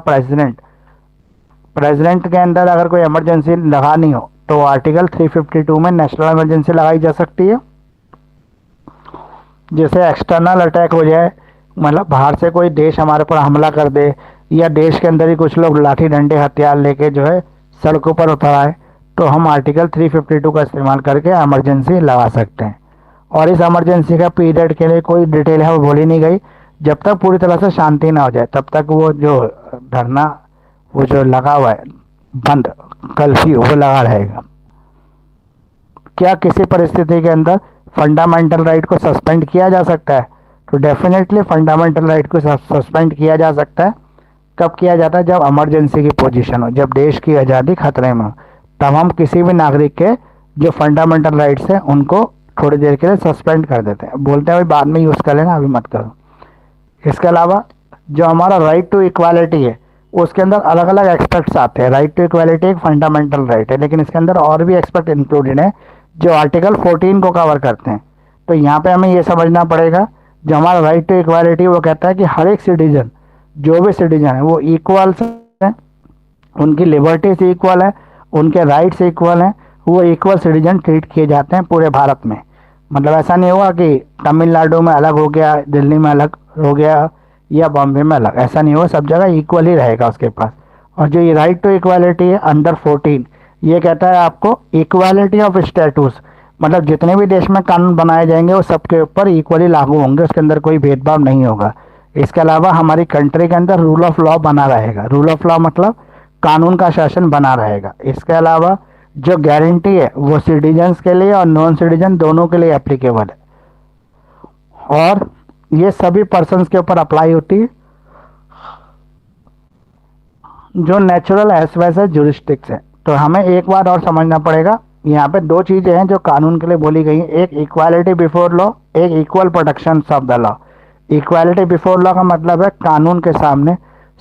president के अंदर अगर कोई इमरजेंसी लगानी हो तो आर्टिकल 352 में नेशनल इमरजेंसी लगाई जा सकती है। जैसे एक्सटर्नल अटैक हो जाए, मतलब बाहर से कोई देश हमारे पर हमला कर दे या देश के अंदर ही कुछ लोग लाठी डंडे हथियार लेके जो है सड़कों पर उतर आए, तो हम आर्टिकल 352 का इस्तेमाल करके इमरजेंसी लगा सकते हैं। और इस इमरजेंसी का पीरियड के लिए कोई डिटेल है वो बोली नहीं गई, जब तक पूरी तरह से शांति ना हो जाए तब तक वो जो धरना वो जो लगा हुआ है बंद कर्फ्यू वो लगा रहेगा। क्या किसी परिस्थिति के अंदर फंडामेंटल राइट को सस्पेंड किया जा सकता है? तो डेफिनेटली फंडामेंटल राइट को सस्पेंड किया जा सकता है। कब किया जाता है? जब इमरजेंसी की पोजीशन हो, जब देश की आज़ादी खतरे में हो, तब हम किसी भी नागरिक के जो फंडामेंटल राइट्स हैं उनको थोड़ी देर के लिए सस्पेंड कर देते हैं, बोलते हैं भाई बाद में यूज़ कर लेना, अभी मत करो। इसके अलावा जो हमारा राइट टू इक्वालिटी है उसके अंदर अलग अलग एस्पेक्ट्स आते हैं। राइट टू इक्वालिटी एक फंडामेंटल राइट है, लेकिन इसके अंदर और भी एस्पेक्ट इंक्लूडेड है जो आर्टिकल 14 को कवर करते हैं। तो यहाँ पे हमें ये समझना पड़ेगा, जो हमारा राइट टू इक्वालिटी वो कहता है कि हर एक सिटीजन, जो भी सिटीजन है वो इक्वल है, उनकी लिबर्टीज इक्वल है, उनके राइट्स इक्वल हैं, वो इक्वल सिटीजन ट्रीट किए जाते हैं पूरे भारत में। मतलब ऐसा नहीं होगा कि तमिलनाडु में अलग हो गया, दिल्ली में अलग हो गया या बॉम्बे में अलग, ऐसा नहीं होगा, सब जगह इक्वल ही रहेगा उसके पास। और जो ये राइट टू इक्वालिटी है अंडर 14, ये कहता है आपको इक्वालिटी ऑफ स्टेटस, मतलब जितने भी देश में कानून बनाए जाएंगे वो सबके ऊपर इक्वली लागू होंगे, उसके अंदर कोई भेदभाव नहीं होगा। इसके अलावा हमारी कंट्री के अंदर रूल ऑफ लॉ बना रहेगा। रूल ऑफ लॉ मतलब कानून का शासन बना रहेगा। इसके अलावा जो गारंटी है वो सिटीजन्स के लिए और नॉन सिटीजन दोनों के लिए एप्लीकेबल है, और ये सभी पर्सन्स के ऊपर अप्लाई होती है जो नेचुरल एज वेल एज जुरिस्टिक्स है। तो हमें एक बार और समझना पड़ेगा, यहाँ पे दो चीज़ें हैं जो कानून के लिए बोली गई हैं, एक इक्वालिटी बिफोर लॉ, एक equal protection of the law. Equality before law का मतलब है कानून के सामने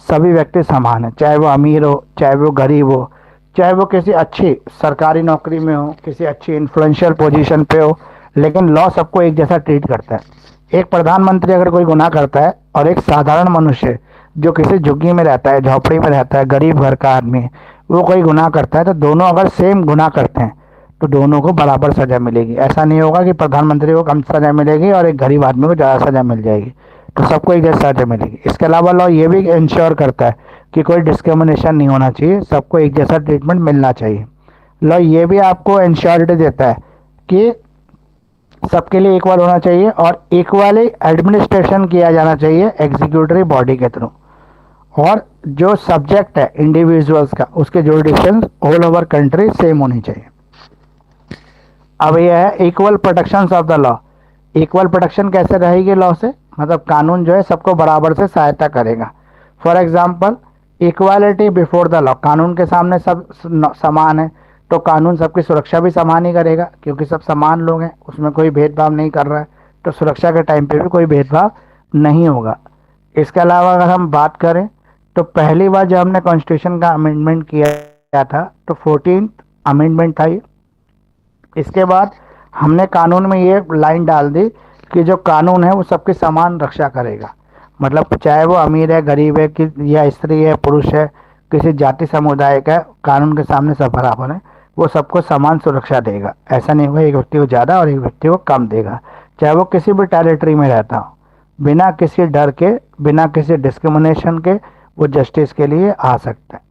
सभी व्यक्ति समान है, चाहे वो अमीर हो, चाहे वो गरीब हो, चाहे वो किसी अच्छी सरकारी नौकरी में हो, किसी अच्छी इन्फ्लुएंशियल पोजीशन पे हो, लेकिन लॉ सबको एक जैसा ट्रीट करता है। एक प्रधानमंत्री अगर कोई गुनाह करता है और एक साधारण मनुष्य जो किसी झुग्गी में रहता है, झोपड़ी में रहता है, गरीब घर का आदमी, वो कोई गुनाह करता है, तो दोनों अगर सेम गुनाह करते हैं तो दोनों को बराबर सजा मिलेगी। ऐसा नहीं होगा कि प्रधानमंत्री को कम सजा मिलेगी और एक गरीब आदमी को ज़्यादा सजा मिल जाएगी, तो सबको एक जैसी सजा मिलेगी। इसके अलावा लॉ ये भी इंश्योर करता है कि कोई डिस्क्रिमिनेशन नहीं होना चाहिए, सबको एक जैसा ट्रीटमेंट मिलना चाहिए। लॉ ये भी आपको इंश्योरिटी देता है कि सबके लिए इक्वल होना चाहिए और इक्वली एडमिनिस्ट्रेशन किया जाना चाहिए एग्जीक्यूटिव बॉडी के थ्रू, और जो सब्जेक्ट है इंडिविजुअल्स का उसके jurisdiction all over country same होनी चाहिए। अब यह है equal protection of the law. Equal protection कैसे रहेगी लॉ से, मतलब कानून जो है सबको बराबर से सहायता करेगा। For example equality before the law, कानून के सामने सब समान है, तो कानून सबकी सुरक्षा भी समान ही करेगा क्योंकि सब समान लोग हैं, उसमें कोई भेदभाव नहीं कर रहा है, तो सुरक्षा के टाइम पे भी कोई भेदभाव नहीं होगा। इसके अलावा अगर हम बात करें तो पहली बार जब हमने कॉन्स्टिट्यूशन का अमेंडमेंट किया था तो 14th अमेंडमेंट था ये। इसके बाद हमने कानून में ये लाइन डाल दी कि जो कानून है वो सबकी समान रक्षा करेगा, मतलब चाहे वो अमीर है, गरीब है, कि या स्त्री है, पुरुष है, किसी जाति समुदाय का है, कानून के सामने सब बराबर है, वो सबको समान सुरक्षा देगा। ऐसा नहीं होगा एक व्यक्ति को ज़्यादा और एक व्यक्ति को कम देगा, चाहे वो किसी भी टेरिटरी में रहता हो, बिना किसी डर के, बिना किसी डिस्क्रिमिनेशन के वो जस्टिस के लिए आ सकता है।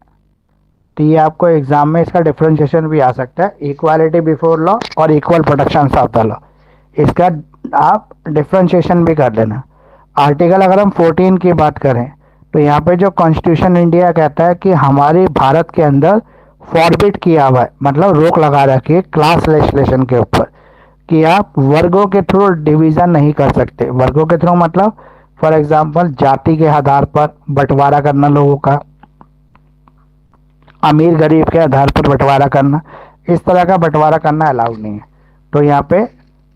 तो ये आपको एग्जाम में इसका डिफ्रेंशिएशन भी आ सकता है, इक्वालिटी बिफोर लॉ और equal protection of the law, इसका आप डिफ्रेंशिएशन भी कर लेना। आर्टिकल अगर हम 14 की बात करें तो यहाँ पे जो कॉन्स्टिट्यूशन इंडिया कहता है कि हमारे भारत के अंदर फॉरबिट किया हुआ है, मतलब रोक लगा रखी है क्लास लेजिस्लेशन के ऊपर, कि आप वर्गों के थ्रू डिवीज़न नहीं कर सकते। वर्गों के थ्रू मतलब फॉर एग्जांपल जाति के आधार पर बंटवारा करना, लोगों का अमीर गरीब के आधार पर बंटवारा करना, इस तरह का बंटवारा करना अलाउड नहीं है। तो यहाँ पे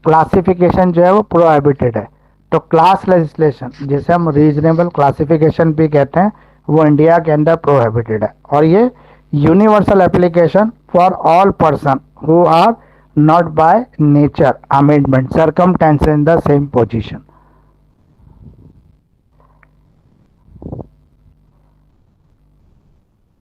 क्लासिफिकेशन जो है वो प्रोहिबिटेड है। तो क्लास लेजिस्लेशन जिसे हम रीजनेबल क्लासिफिकेशन भी कहते हैं वो इंडिया के अंदर प्रोहिबिटेड है, और ये universal application for all person who are not by nature amendment circumstances in the same position.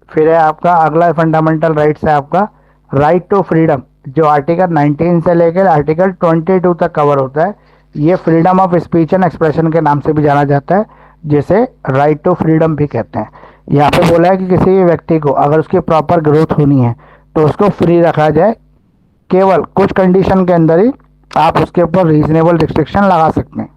फिर है आपका अगला फंडामेंटल राइट्स है आपका राइट टू फ्रीडम, जो आर्टिकल 19 से लेकर आर्टिकल 22 तक कवर होता है। ये freedom of speech and expression के नाम से भी जाना जाता है, जिसे राइट टू फ्रीडम भी कहते हैं। यहाँ पे बोला है कि किसी भी व्यक्ति को अगर उसकी प्रॉपर ग्रोथ होनी है तो उसको फ्री रखा जाए, केवल कुछ कंडीशन के अंदर ही आप उसके ऊपर रीजनेबल रिस्ट्रिक्शन लगा सकते हैं,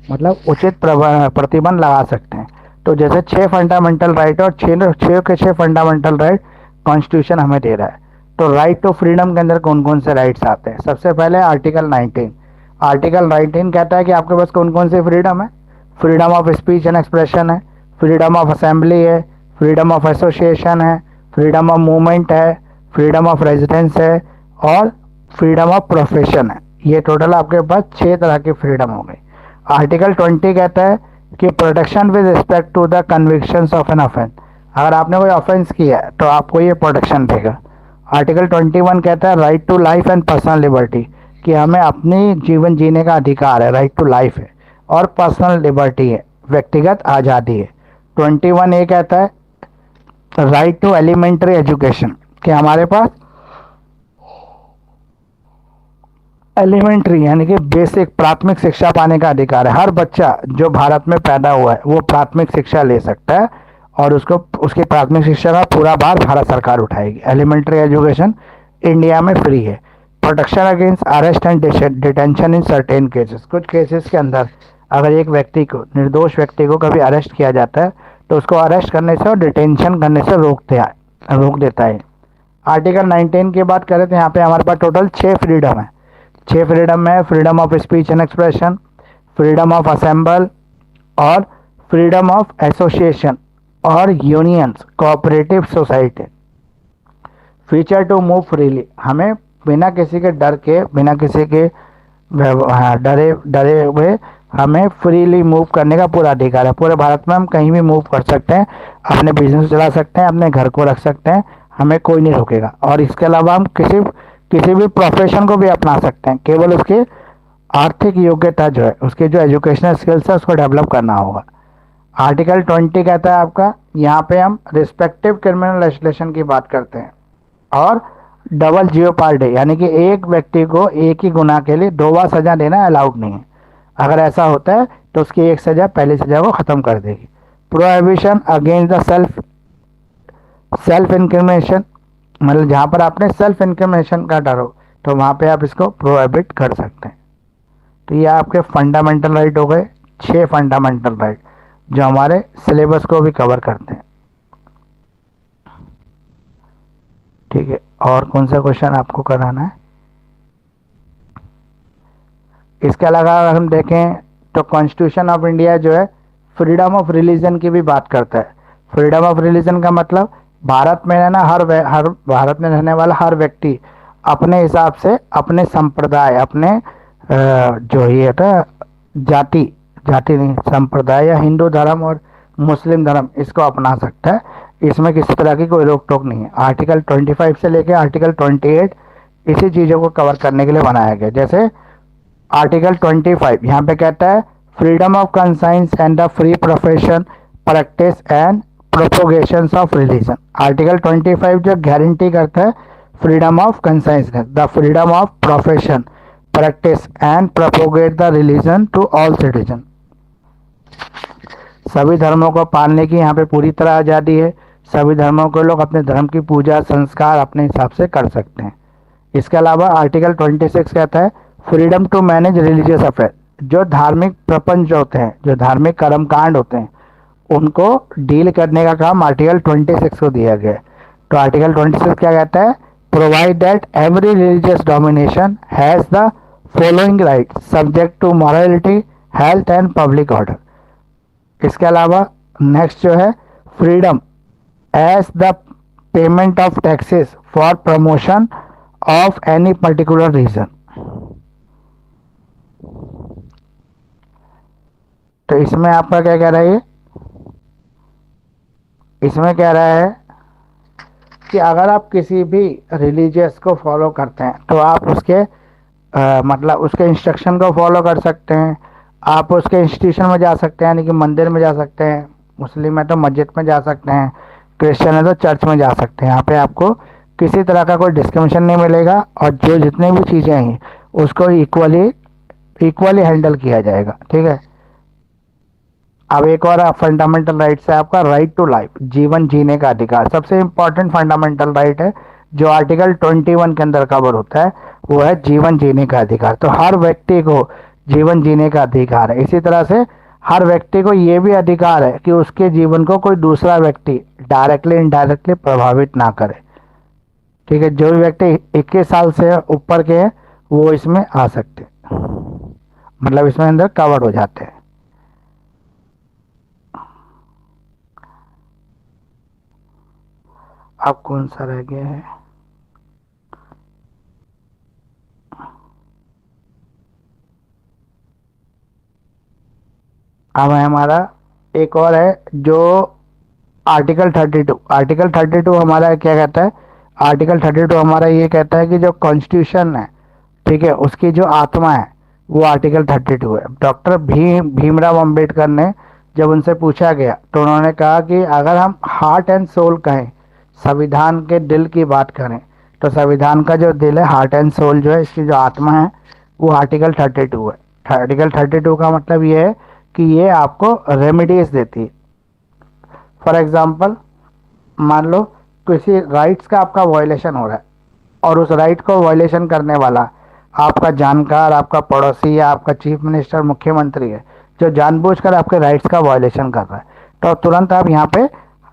मतलब उचित प्रतिबंध लगा सकते हैं। तो जैसे 6 फंडामेंटल राइट और 6 के 6 फंडामेंटल राइट कॉन्स्टिट्यूशन हमें दे रहा है। तो राइट टू फ्रीडम के अंदर कौन कौन से राइट्स आते हैं, सबसे पहले आर्टिकल 19। आर्टिकल 19 कहता है कि आपके पास कौन कौन सी फ्रीडम है। Freedom of speech and expression है, फ्रीडम ऑफ असेंबली है, फ्रीडम ऑफ एसोसिएशन है, फ्रीडम ऑफ मूवमेंट है, फ्रीडम ऑफ रेजिडेंस है और फ्रीडम ऑफ प्रोफेशन है। ये टोटल आपके पास 6 तरह की फ्रीडम हो गई। आर्टिकल 20 कहता है कि protection with respect to the convictions of an offence, अगर आपने कोई ऑफेंस किया है तो आपको ये प्रोटेक्शन देगा। आर्टिकल 21 कहता है right to life and personal liberty, कि हमें अपनी जीवन जीने का अधिकार है, राइट टू लाइफ है, और पर्सनल लिबर्टी है, व्यक्तिगत आज़ादी है। 21A कहता है राइट टू एलिमेंट्री एजुकेशन, कि हमारे पास एलिमेंट्री यानी कि बेसिक प्राथमिक शिक्षा पाने का अधिकार है। हर बच्चा जो भारत में पैदा हुआ है वो प्राथमिक शिक्षा ले सकता है और उसको उसकी प्राथमिक शिक्षा का पूरा भार भारत सरकार उठाएगी। एलिमेंट्री एजुकेशन इंडिया में फ्री है। Protection against arrest and detention in certain cases, कुछ केसेस के अंदर अगर एक व्यक्ति को, निर्दोष व्यक्ति को कभी अरेस्ट किया जाता है तो उसको अरेस्ट करने से और डिटेंशन करने से रोक देता है। आर्टिकल 19 की बात करें तो यहाँ पे हमारे पास टोटल 6 फ्रीडम है। 6 फ्रीडम है, freedom of speech and expression, freedom of assemble और फ्रीडम ऑफ एसोसिएशन और unions, cooperative society. Feature to move freely, हमें बिना किसी के डर के, बिना किसी के डरे हुए हमें फ्रीली मूव करने का पूरा अधिकार है। पूरे भारत में हम कहीं भी मूव कर सकते हैं, अपने बिजनेस चला सकते हैं, अपने घर को रख सकते हैं, हमें कोई नहीं रोकेगा। और इसके अलावा हम किसी भी प्रोफेशन को भी अपना सकते हैं, केवल उसकी आर्थिक योग्यता जो है, उसके जो एजुकेशनल स्किल्स है उसको डेवलप करना होगा। आर्टिकल 20 कहता है आपका, यहाँ पे हम रिस्पेक्टिव क्रिमिनल लेजिस्लेशन की बात करते हैं और डबल जियोपार्डी यानी कि एक व्यक्ति को एक ही गुनाह के लिए 2 बार सजा देना अलाउड नहीं है। अगर ऐसा होता है तो उसकी एक सजा पहली सजा को ख़त्म कर देगी। Prohibition against the self incrimination, मतलब जहाँ पर आपने सेल्फ इंक्रिमिनेशन का डर हो तो वहाँ पे आप इसको प्रोहिबिट कर सकते हैं। तो ये आपके फंडामेंटल राइट हो गए, 6 फंडामेंटल राइट जो हमारे सिलेबस को भी कवर करते हैं। ठीक है, और कौन सा क्वेश्चन आपको कराना है? इसके अलावा अगर हम देखें तो कॉन्स्टिट्यूशन ऑफ इंडिया जो है फ्रीडम ऑफ रिलीजन की भी बात करता है। फ्रीडम ऑफ रिलीजन का मतलब भारत में रहना, हर भारत में रहने वाला हर व्यक्ति अपने हिसाब से अपने संप्रदाय, अपने जो ये था जाति नहीं, संप्रदाय या हिंदू धर्म और मुस्लिम धर्म, इसको अपना सकता है। इसमें किसी तरह की कोई रोक टोक नहीं है। आर्टिकल 25 से लेकर आर्टिकल 28 इसी चीज़ों को कवर करने के लिए बनाया गया। जैसे आर्टिकल 25 यहाँ पे कहता है freedom of conscience and the free profession, practice and propagation of religion. Article 25 जो गारंटी करता है freedom of conscience, the freedom of profession, practice and propagate the religion to all citizen. सभी धर्मों को पालने की यहाँ पे पूरी तरह आज़ादी है। सभी धर्मों के लोग अपने धर्म की पूजा संस्कार अपने हिसाब से कर सकते हैं। इसके अलावा आर्टिकल 26 कहता है freedom to manage religious affair, जो धार्मिक प्रपंच होते हैं, जो धार्मिक कर्मकांड होते हैं, उनको डील करने का काम आर्टिकल 26 को दिया गया है। तो आर्टिकल 26 क्या कहता है? Provide that every religious domination has the following right subject to morality, health and public order. इसके अलावा नेक्स्ट जो है freedom as the payment of taxes for promotion of any particular region. तो इसमें आपका क्या कह रहा है? इसमें कह रहा है कि अगर आप किसी भी रिलीजियस को फॉलो करते हैं तो आप उसके मतलब उसके इंस्ट्रक्शन को फॉलो कर सकते हैं। आप उसके इंस्टीट्यूशन में जा सकते हैं, यानी कि मंदिर में जा सकते हैं, मुस्लिम है तो मस्जिद में जा सकते हैं, क्रिश्चियन है तो चर्च में जा सकते हैं। यहाँ पे आपको किसी तरह का कोई डिस्क्रिमिनेशन नहीं मिलेगा और जो जितनी भी चीज़ें हैं उसको इक्वली हैंडल किया जाएगा। ठीक है, अब एक और फंडामेंटल राइट है आपका राइट टू लाइफ, जीवन जीने का अधिकार। सबसे इम्पोर्टेंट फंडामेंटल राइट है जो आर्टिकल 21 के अंदर कवर होता है, वो है जीवन जीने का अधिकार। तो हर व्यक्ति को जीवन जीने का अधिकार है। इसी तरह से हर व्यक्ति को ये भी अधिकार है कि उसके जीवन को कोई दूसरा व्यक्ति डायरेक्टली इनडायरेक्टली प्रभावित ना करे। ठीक है, जो भी व्यक्ति 21 साल से ऊपर के हैं वो इसमें आ सकते हैं, मतलब इसमें अंदर कवर हो जाते हैं। अब कौन सा रह गया है? अब है हमारा एक और है जो आर्टिकल 32। आर्टिकल 32 हमारा क्या कहता है? आर्टिकल 32 हमारा ये कहता है कि जो कॉन्स्टिट्यूशन है, ठीक है, उसकी जो आत्मा है वो आर्टिकल 32 है। डॉक्टर भीमराव अंबेडकर ने जब उनसे पूछा गया तो उन्होंने कहा कि अगर हम हार्ट एंड सोल कहें, संविधान के दिल की बात करें, तो संविधान का जो दिल है, हार्ट एंड सोल जो है, इसकी जो आत्मा है वो आर्टिकल 32 है। आर्टिकल 32 का मतलब ये है कि ये आपको रेमिडीज देती है। फॉर एग्जांपल, मान लो किसी राइट्स का आपका वायलेशन हो रहा है और उस राइट को वायलेशन करने वाला आपका जानकार, आपका पड़ोसी या आपका चीफ मिनिस्टर, मुख्यमंत्री है, जो जानबूझकर आपके राइट्स का वायलेशन कर रहा है, तो तुरंत आप यहाँ पे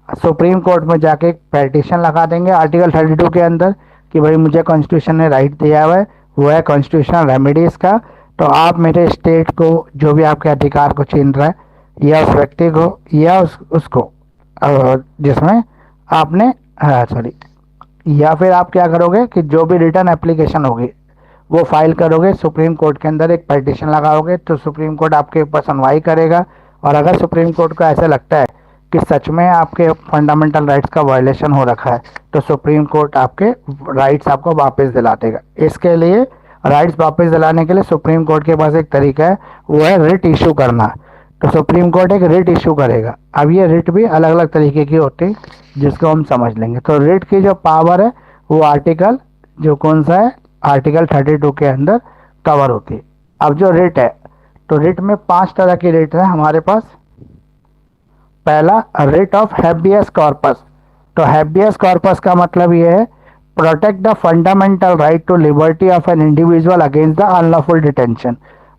सुप्रीम कोर्ट में जाके एक पिटीशन लगा देंगे आर्टिकल 32 के अंदर कि भाई मुझे कॉन्स्टिट्यूशन ने राइट दिया हुआ है, वो है कॉन्स्टिट्यूशनल रेमेडीज़ का, तो आप मेरे स्टेट को जो भी आपके अधिकार को छीन रहा है या उस व्यक्ति को या उसको जिसमें आपने, सॉरी, या फिर आप क्या करोगे कि जो भी रिटर्न एप्लीकेशन होगी वो फाइल करोगे सुप्रीम कोर्ट के अंदर, एक पिटीशन लगाओगे, तो सुप्रीम कोर्ट आपके ऊपर सुनवाई करेगा। और अगर सुप्रीम कोर्ट को ऐसा लगता है कि सच में आपके फंडामेंटल राइट्स का वायलेशन हो रखा है, तो सुप्रीम कोर्ट आपके राइट्स आपको वापस दिला देगा। इसके लिए राइट्स वापस दिलाने के लिए सुप्रीम कोर्ट के पास एक तरीका है, वो है रिट इशू करना। तो सुप्रीम कोर्ट एक रिट इशू करेगा। अब ये रिट भी अलग अलग तरीके की होती है जिसको हम समझ लेंगे। तो रिट की जो पावर है वो आर्टिकल जो कौन सा है, आर्टिकल 32 के अंदर कवर होती है। अब जो रिट है, तो रिट में 5 तरह की रिट है हमारे पास। पहला, रिट ऑफ हैबियस कॉर्पस। तो हैबियस कॉर्पस का मतलब ये है, protect the fundamental right to liberty of an individual against the unlawful detention.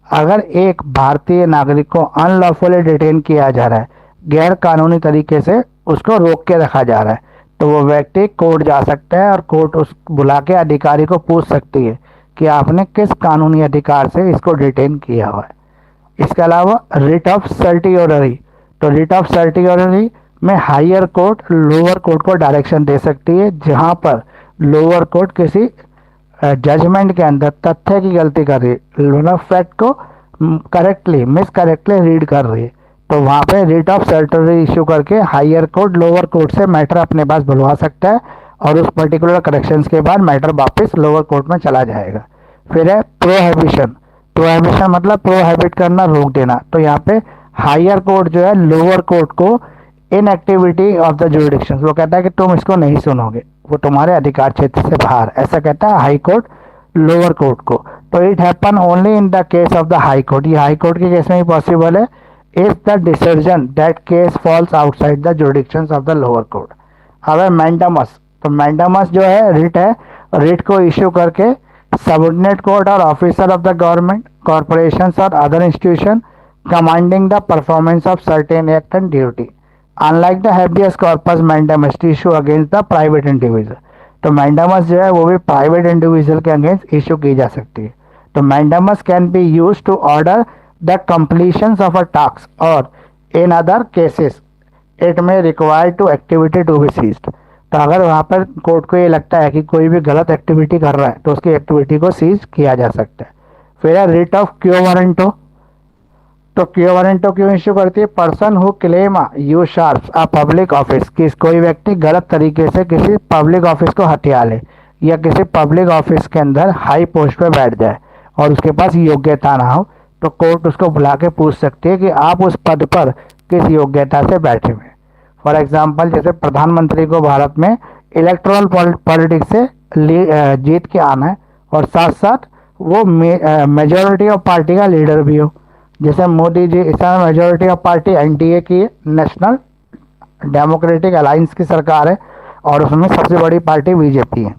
अगर एक भारतीय नागरिक को अनलॉफुली डिटेन किया जा रहा है, गैर कानूनी तरीके से उसको रोक के रखा जा रहा है, तो वो व्यक्ति कोर्ट जा सकता है और कोर्ट उस बुला के अधिकारी को पूछ सकती है कि आपने किस कानूनी अधिकार से इसको डिटेन किया हुआ है। इसके अलावा रिट ऑफ सर्टियोररी। तो रिट ऑफ सर्टियोररी में हायर कोर्ट लोअर कोर्ट को डायरेक्शन दे सकती है, जहां पर लोअर कोर्ट किसी जजमेंट के अंदर तथ्य की गलती कर रही है, मतलब फैक्ट को करेक्टली मिस करेक्टली रीड कर रही है, तो वहाँ पे रिट ऑफ सर्टियोररी इशू करके हायर कोर्ट लोअर कोर्ट से मैटर अपने पास बुलवा सकता है और उस पर्टिकुलर करेक्शंस के बाद मैटर वापस लोअर कोर्ट में चला जाएगा। फिर है प्रोहिबिशन। प्रोहिबिशन मतलब प्रोहिबिट करना, रोक देना। तो यहाँ पे हायर कोर्ट जो है लोअर कोर्ट को इनएक्टिविटी ऑफ द जुरिडिक्शन, वो कहता है कि तुम इसको नहीं सुनोगे, वो तुम्हारे अधिकार क्षेत्र से बाहर, ऐसा कहता है हाई कोर्ट लोअर कोर्ट को। तो it happen only in the case of the high court. ये हाई कोर्ट के केस में ही पॉसिबल है। If the decision that case falls outside the jurisdictions of the lower court. अब है mandamus. तो मैंडामस जो है रिट है, रिट को इश्यू करके सबऑर्डिनेट कोर्ट और officer of the government, corporations और other institution commanding the performance of certain act and duty. Unlike the habeas corpus mandamus issue against the private individual. तो mandamus जो है वो भी प्राइवेट इंडिविजुअल के against issue की जा सकती है। तो mandamus can be use to order the completions of a task और in other cases it may require to activity to be seized. तो अगर वहाँ पर कोर्ट को ये लगता है कि कोई भी गलत एक्टिविटी कर रहा है तो उसकी एक्टिविटी को सीज किया जा सकता है। फिर है रिट ऑफ क्यो वारंटो। तो क्यो वारंटो क्यों इश्यू करती है? Person who claim usurp a public office, कि कोई व्यक्ति गलत तरीके से किसी पब्लिक ऑफिस को हथिया ले या किसी पब्लिक ऑफिस के अंदर हाई पोस्ट पे बैठ जाए और उसके पास योग्यता ना हो, तो कोर्ट उसको बुला के पूछ सकती है कि आप उस पद पर किस योग्यता से बैठे हुए। फॉर एग्जाम्पल, जैसे प्रधानमंत्री को भारत में इलेक्ट्रल पॉलिटिक्स से जीत के आना है और साथ साथ वो मेजॉरिटी ऑफ पार्टी का लीडर भी हो। जैसे मोदी जी, इस समय मेजॉरिटी ऑफ पार्टी एनडीए की है, नेशनल डेमोक्रेटिक अलायंस की सरकार है और उसमें सबसे बड़ी पार्टी बीजेपी है।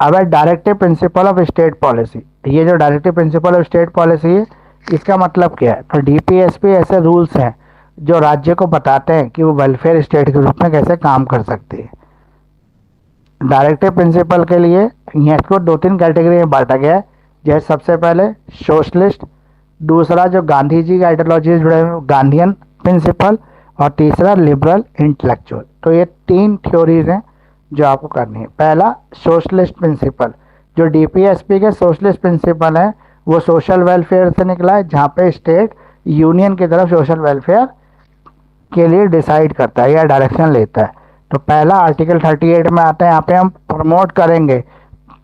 अब है directive principle of state policy. ये जो directive principle of state policy है, इसका मतलब क्या है? तो डीपीएसपी ऐसे रूल्स हैं जो राज्य को बताते हैं कि वो वेलफेयर स्टेट के रूप में कैसे काम कर सकती है। डायरेक्टिव प्रिंसिपल के लिए यहाँ इसको 2-3 कैटेगरी में बांटा गया है। जैसे सबसे पहले सोशलिस्ट, दूसरा जो गांधी जी की आइडियोलॉजी से जुड़े हुए गांधीयन प्रिंसिपल, और तीसरा लिबरल इंटेलेक्चुअल। तो ये 3 थ्योरीज हैं जो आपको करनी है। पहला सोशलिस्ट प्रिंसिपल, जो डीपीएसपी के सोशलिस्ट प्रिंसिपल है वो सोशल वेलफेयर से निकला है, जहाँ पे स्टेट यूनियन की तरफ सोशल वेलफेयर के लिए डिसाइड करता है या डायरेक्शन लेता है। तो पहला आर्टिकल 38 में आता है, यहाँ पे हम प्रमोट करेंगे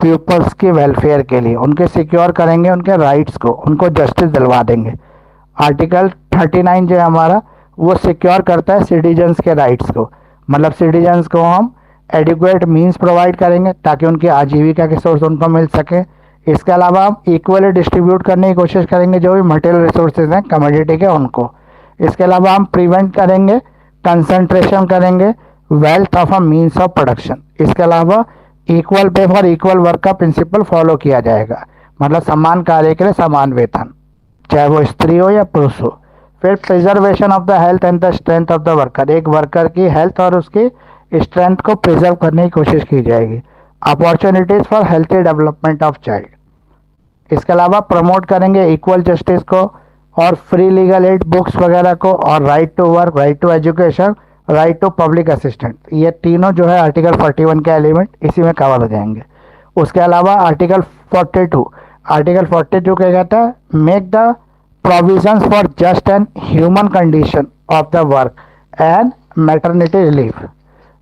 पीपल्स की वेलफेयर के लिए, उनके सिक्योर करेंगे उनके राइट्स को, उनको जस्टिस दिलवा देंगे। आर्टिकल 39 जो है हमारा, वो सिक्योर करता है सिटीजन्स के राइट्स को, मतलब सिटीजन्स को हम एडिक्वेट मींस प्रोवाइड करेंगे ताकि उनकी आजीविका के सोर्स उनको मिल सके। इसके अलावा हम इक्वली डिस्ट्रीब्यूट करने की कोशिश करेंगे जो भी मटेरियल रिसोर्सेज हैं कमोडिटी के उनको। इसके अलावा हम प्रिवेंट करेंगे, कंसंट्रेशन करेंगे wealth of a means of production. इसके अलावा equal pay for equal work का प्रिंसिपल फॉलो किया जाएगा, मतलब समान कार्य के लिए समान वेतन, चाहे वो स्त्री हो या पुरुष हो। फिर preservation of the health and the strength of the worker, एक वर्कर की हेल्थ और उसकी स्ट्रेंथ को प्रिजर्व करने की कोशिश की जाएगी। Opportunities for healthy development of child. इसके अलावा प्रमोट करेंगे इक्वल जस्टिस को और फ्री लीगल एड बुक्स वगैरह को, और right to work, right to education, right to public assistant. ये तीनों जो है आर्टिकल 41 के एलिमेंट इसी में कवर हो जाएंगे। उसके अलावा आर्टिकल 42, आर्टिकल 42 क्या कहता है, make the provisions for just and human condition of the work and maternity relief.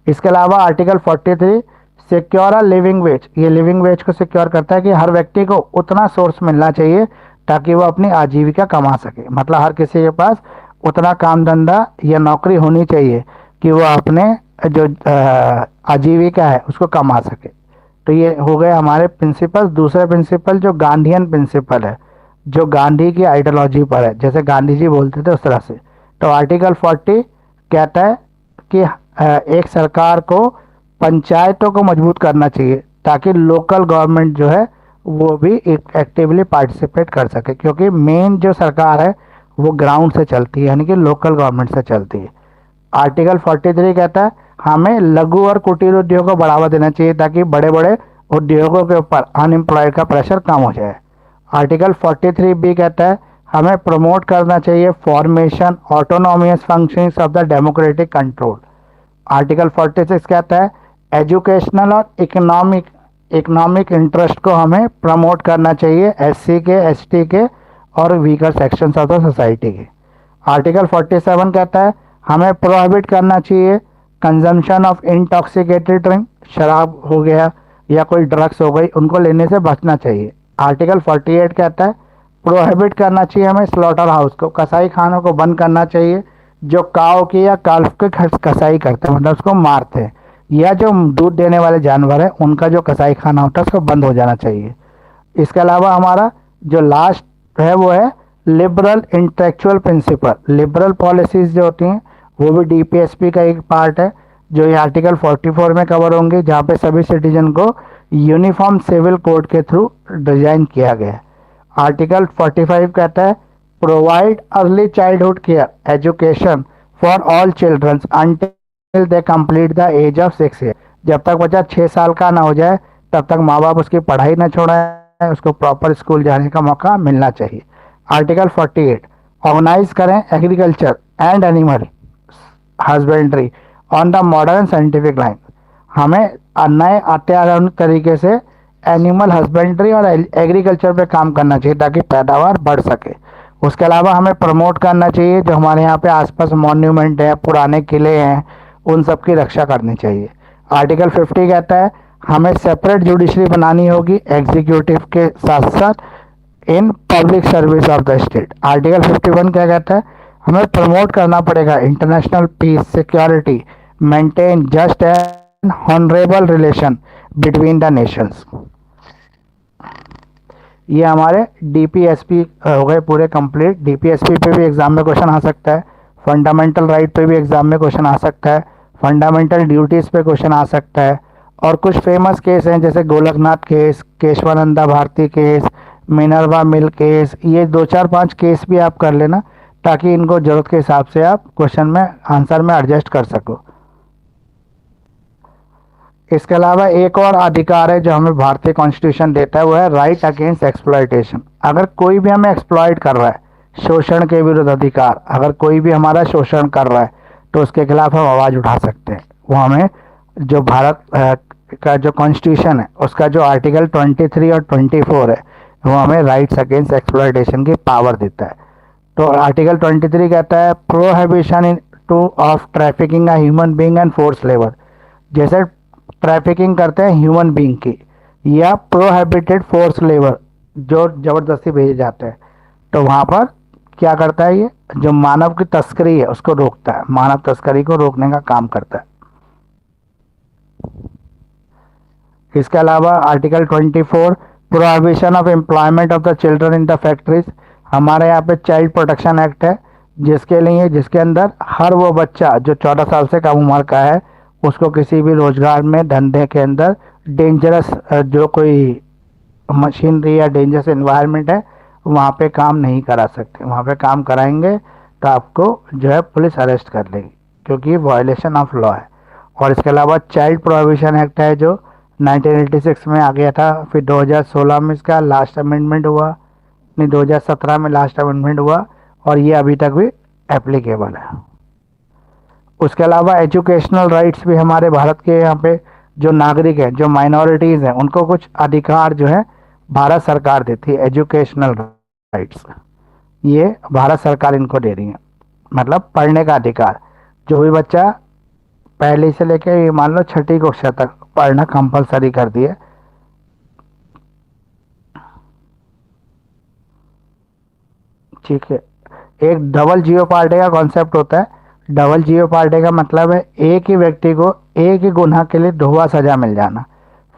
इसके अलावा article 43 secure a living veg, ये लिविंग वेज को सिक्योर करता है कि हर व्यक्ति को उतना सोर्स मिलना चाहिए ताकि वो अपनी आजीविका कमा सके, मतलब हर किसी के पास उतना काम धंधा या नौकरी होनी चाहिए कि वो अपने जो आजीविका है उसको कमा सके। तो ये हो गए हमारे प्रिंसिपल। दूसरे प्रिंसिपल जो गांधीयन प्रिंसिपल है, जो गांधी की आइडियोलॉजी पर है, जैसे गांधी जी बोलते थे उस तरह से। तो आर्टिकल 40 कहता है कि एक सरकार को पंचायतों को मजबूत करना चाहिए ताकि लोकल गवर्नमेंट जो है वो भी एक्टिवली पार्टिसिपेट कर सके, क्योंकि मेन जो सरकार है वो ग्राउंड से चलती है, यानी कि लोकल गवर्नमेंट से चलती है। आर्टिकल 43 कहता है हमें लघु और कुटीर उद्योग को बढ़ावा देना चाहिए ताकि बड़े बड़े उद्योगों के ऊपर अनएम्प्लॉयड का प्रेशर कम हो जाए। आर्टिकल 43 बी कहता है हमें प्रमोट करना चाहिए formation autonomous functions of the democratic control. Article 46 कहता है एजुकेशनल और इकोनॉमिक इंटरेस्ट को हमें प्रमोट करना चाहिए एससी के, एसटी के और weaker sections of the society के। आर्टिकल 47 कहता है हमें प्रोहिबिट करना चाहिए कंजम्पशन ऑफ इंटॉक्सिकेटेड ड्रिंक, शराब हो गया या कोई ड्रग्स हो गई, उनको लेने से बचना चाहिए। आर्टिकल 48 कहता है प्रोहिबिट करना चाहिए हमें स्लॉटर हाउस को, कसाई खानों को बंद करना चाहिए जो काव की या काल्फ के कसाई करते हैं, मतलब उसको मारते हैं, या जो दूध देने वाले जानवर है उनका जो कसाई खाना होता है उसको बंद हो जाना चाहिए। इसके अलावा हमारा जो लास्ट है वो है liberal intellectual principle. Liberal policies जो होती हैं वो भी डीपीएसपी का एक पार्ट है जो ये आर्टिकल 44 में कवर होंगे, जहाँ पे सभी सिटीजन को यूनिफॉर्म सिविल कोड के थ्रू डिजाइन किया गया है। आर्टिकल 45 कहता है provide early childhood care education for all childrens until they complete the age of 6 year. जब तक बच्चा 6 साल का ना हो जाए तब तक माँ बाप उसकी पढ़ाई ना छोड़ाएं, उसको प्रॉपर स्कूल जाने का मौका मिलना चाहिए। आर्टिकल 48 ऑर्गेनाइज करें agriculture and animal husbandry on the modern scientific line. हमें नए अत्याधुनिक तरीके से एनिमल हस्बेंड्री और एग्रीकल्चर पे काम करना चाहिए ताकि पैदावार बढ़ सके। उसके अलावा हमें प्रमोट करना चाहिए जो हमारे यहाँ पे आसपास मॉन्यूमेंट है, पुराने किले हैं, उन सब की रक्षा करनी चाहिए। आर्टिकल 50 कहता है हमें सेपरेट जुडिशरी बनानी होगी एग्जीक्यूटिव के साथ साथ in public service of the state. Article 51 क्या कहता है हमें प्रमोट करना पड़ेगा international piece security maintain just and honourable relation between the Nations. ये हमारे डीपीएसपी हो गए पूरे कंप्लीट। डीपीएसपी पे भी एग्जाम में क्वेश्चन आ सकता है, फंडामेंटल राइट पे भी एग्जाम में क्वेश्चन आ सकता है, फंडामेंटल ड्यूटीज़ पे क्वेश्चन आ सकता है, और कुछ फेमस केस हैं जैसे Golaknath case, Kesavananda Bharati case, Minerva mill case. ये 2-4-5 केस भी आप कर लेना ताकि इनको ज़रूरत के हिसाब से आप क्वेश्चन में आंसर में एडजस्ट कर सको। इसके अलावा एक और अधिकार है जो हमें भारतीय कॉन्स्टिट्यूशन देता है, वो है राइट अगेंस्ट एक्सप्लॉयटेशन। अगर कोई भी हमें एक्सप्लॉयट कर रहा है, शोषण के विरुद्ध अधिकार, अगर कोई भी हमारा शोषण कर रहा है तो उसके खिलाफ हम आवाज़ उठा सकते हैं। वो हमें जो भारत का जो कॉन्स्टिट्यूशन है उसका जो आर्टिकल 23 और 24 है वो हमें राइट्स अगेंस्ट एक्सप्लॉयटेशन की पावर देता है। तो आर्टिकल 23 कहता है prohibition in two of trafficking a human being and force labour. जैसे ट्रैफिकिंग करते हैं ह्यूमन बीइंग की, या प्रोहिबिटेड फोर्स लेबर जो ज़बरदस्ती भेजे जाते हैं, तो वहाँ पर क्या करता है ये जो मानव की तस्करी है उसको रोकता है, मानव तस्करी को रोकने का काम करता है। इसके अलावा article 24 prohibition of employment of the children in the factories, हमारे यहाँ पे चाइल्ड प्रोटेक्शन एक्ट है, जिसके अंदर हर वो बच्चा जो 14 साल से कम उम्र का है उसको किसी भी रोजगार में, धंधे के अंदर डेंजरस जो कोई मशीनरी या डेंजरस एनवायरनमेंट है वहाँ पे काम नहीं करा सकते। वहाँ पे काम कराएंगे तो आपको जो है पुलिस अरेस्ट कर लेगी, क्योंकि वायलेशन ऑफ लॉ है। और इसके अलावा चाइल्ड प्रोहिबिशन एक्ट है जो 1986 में आ गया था, फिर 2016 में इसका लास्ट अमेंडमेंट हुआ, नहीं 2017 में लास्ट अमेंडमेंट हुआ, और ये अभी तक भी एप्लीकेबल है। उसके अलावा एजुकेशनल राइट्स भी हमारे भारत के यहाँ पे जो नागरिक हैं, जो माइनॉरिटीज़ हैं, उनको कुछ अधिकार जो है भारत सरकार देती है, एजुकेशनल राइट्स ये भारत सरकार इनको दे रही है। मतलब पढ़ने का अधिकार, जो भी बच्चा पहली से लेकर ये मान लो छठी कक्षा तक पढ़ना कंपलसरी कर दिए। ठीक है, एक डबल जियो पार्टी का कॉन्सेप्ट होता है। डबल जियो पार्टी का मतलब है एक ही व्यक्ति को एक ही गुनाह के लिए दो बार सजा मिल जाना।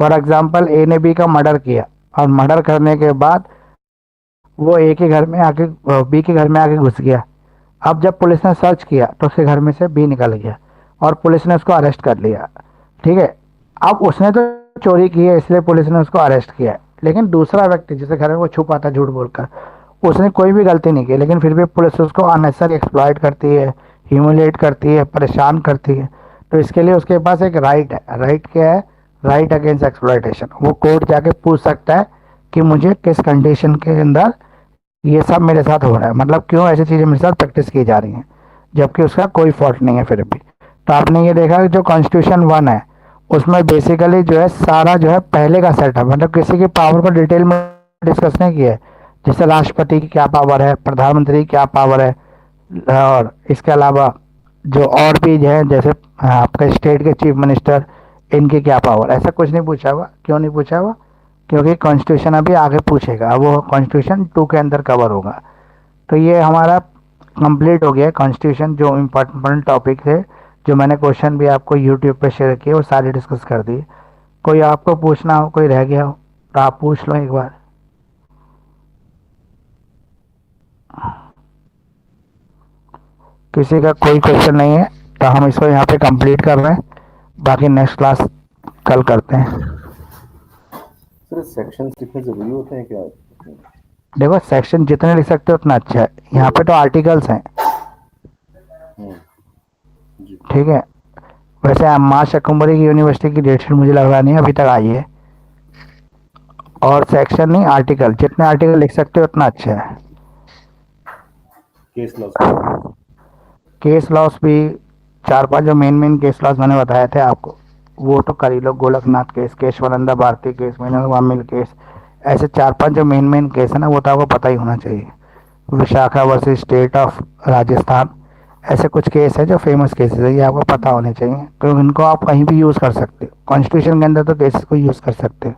फॉर एग्जाम्पल, ए ने बी का मर्डर किया और मर्डर करने के बाद वो ए के घर में आके बी के घर में आके घुस गया। अब जब पुलिस ने सर्च किया तो उसके घर में से बी निकल गया और पुलिस ने उसको अरेस्ट कर लिया। ठीक है, अब उसने तो चोरी की है इसलिए पुलिस ने उसको अरेस्ट किया है, लेकिन दूसरा व्यक्ति जिसके घर में वो छुपा था झूठ बोलकर, उसने कोई भी गलती नहीं की, लेकिन फिर भी पुलिस उसको अननेसेसरी एक्सप्लॉइट करती है, ह्यूमिलेट करती है, परेशान करती है। तो इसके लिए उसके पास एक राइट है। राइट क्या है? Right against exploitation. वो कोर्ट जाके पूछ सकता है कि मुझे किस कंडीशन के अंदर ये सब मेरे साथ हो रहा है, मतलब क्यों ऐसी चीज़ें मेरे साथ प्रैक्टिस की जा रही हैं, जबकि उसका कोई फॉल्ट नहीं है फिर भी। तो आपने ये देखा कि जो कॉन्स्टिट्यूशन 1 है उसमें बेसिकली जो है सारा जो है पहले का सेट है, मतलब किसी की पावर को डिटेल में डिस्कस नहीं किया है। जैसे राष्ट्रपति की क्या पावर है, प्रधानमंत्री की क्या पावर है, और इसके अलावा जो और भी जो है जैसे आपके स्टेट के चीफ मिनिस्टर, इनकी क्या पावर, ऐसा कुछ नहीं पूछा हुआ। क्यों नहीं पूछा हुआ? क्योंकि कॉन्स्टिट्यूशन अभी आगे पूछेगा, वो कॉन्स्टिट्यूशन 2 के अंदर कवर होगा। तो ये हमारा कंप्लीट हो गया कॉन्स्टिट्यूशन, जो इम्पोर्टेंट टॉपिक थे, जो मैंने क्वेश्चन भी आपको यूट्यूब पे शेयर किए और सारे डिस्कस कर दिए। कोई आपको पूछना हो, कोई रह गया हो तो आप पूछ लो एक बार। किसी का कोई क्वेश्चन नहीं है तो हम इसको यहाँ पे कंप्लीट कर रहे हैं, बाकी नेक्स्ट क्लास कल करते हैं। सर सेक्शन लिखने जरूरी होते हैं क्या? देखो, सेक्शन जितने लिख सकते हो उतना अच्छा है। यहाँ पे तो आर्टिकल्स हैं। जी। ठीक है, वैसे माँ शाकुंभरी की यूनिवर्सिटी की डेटशीट मुझे लग रहा नहीं अभी तक आई है, और सेक्शन नहीं, आर्टिकल, जितने आर्टिकल लिख सकते हो उतना अच्छा है। केस लॉस केस लॉस भी 4-5 जो मेन केस लॉस मैंने बताए थे आपको, वो तो कर ही लो। गोलकनाथ केस, केशवानंदा भारती केस, मीनल मिल केस, ऐसे 4-5 जो मेन केस है ना, वो तो आपको पता ही होना चाहिए। Vishakha versus state of Rajasthan, ऐसे कुछ केस है जो फेमस केसेस है, ये आपको पता होने चाहिए, क्योंकि इनको आप कहीं भी यूज़ कर सकते हो। कॉन्स्टिट्यूशन के अंदर तो केसेस को यूज़ कर सकते हो।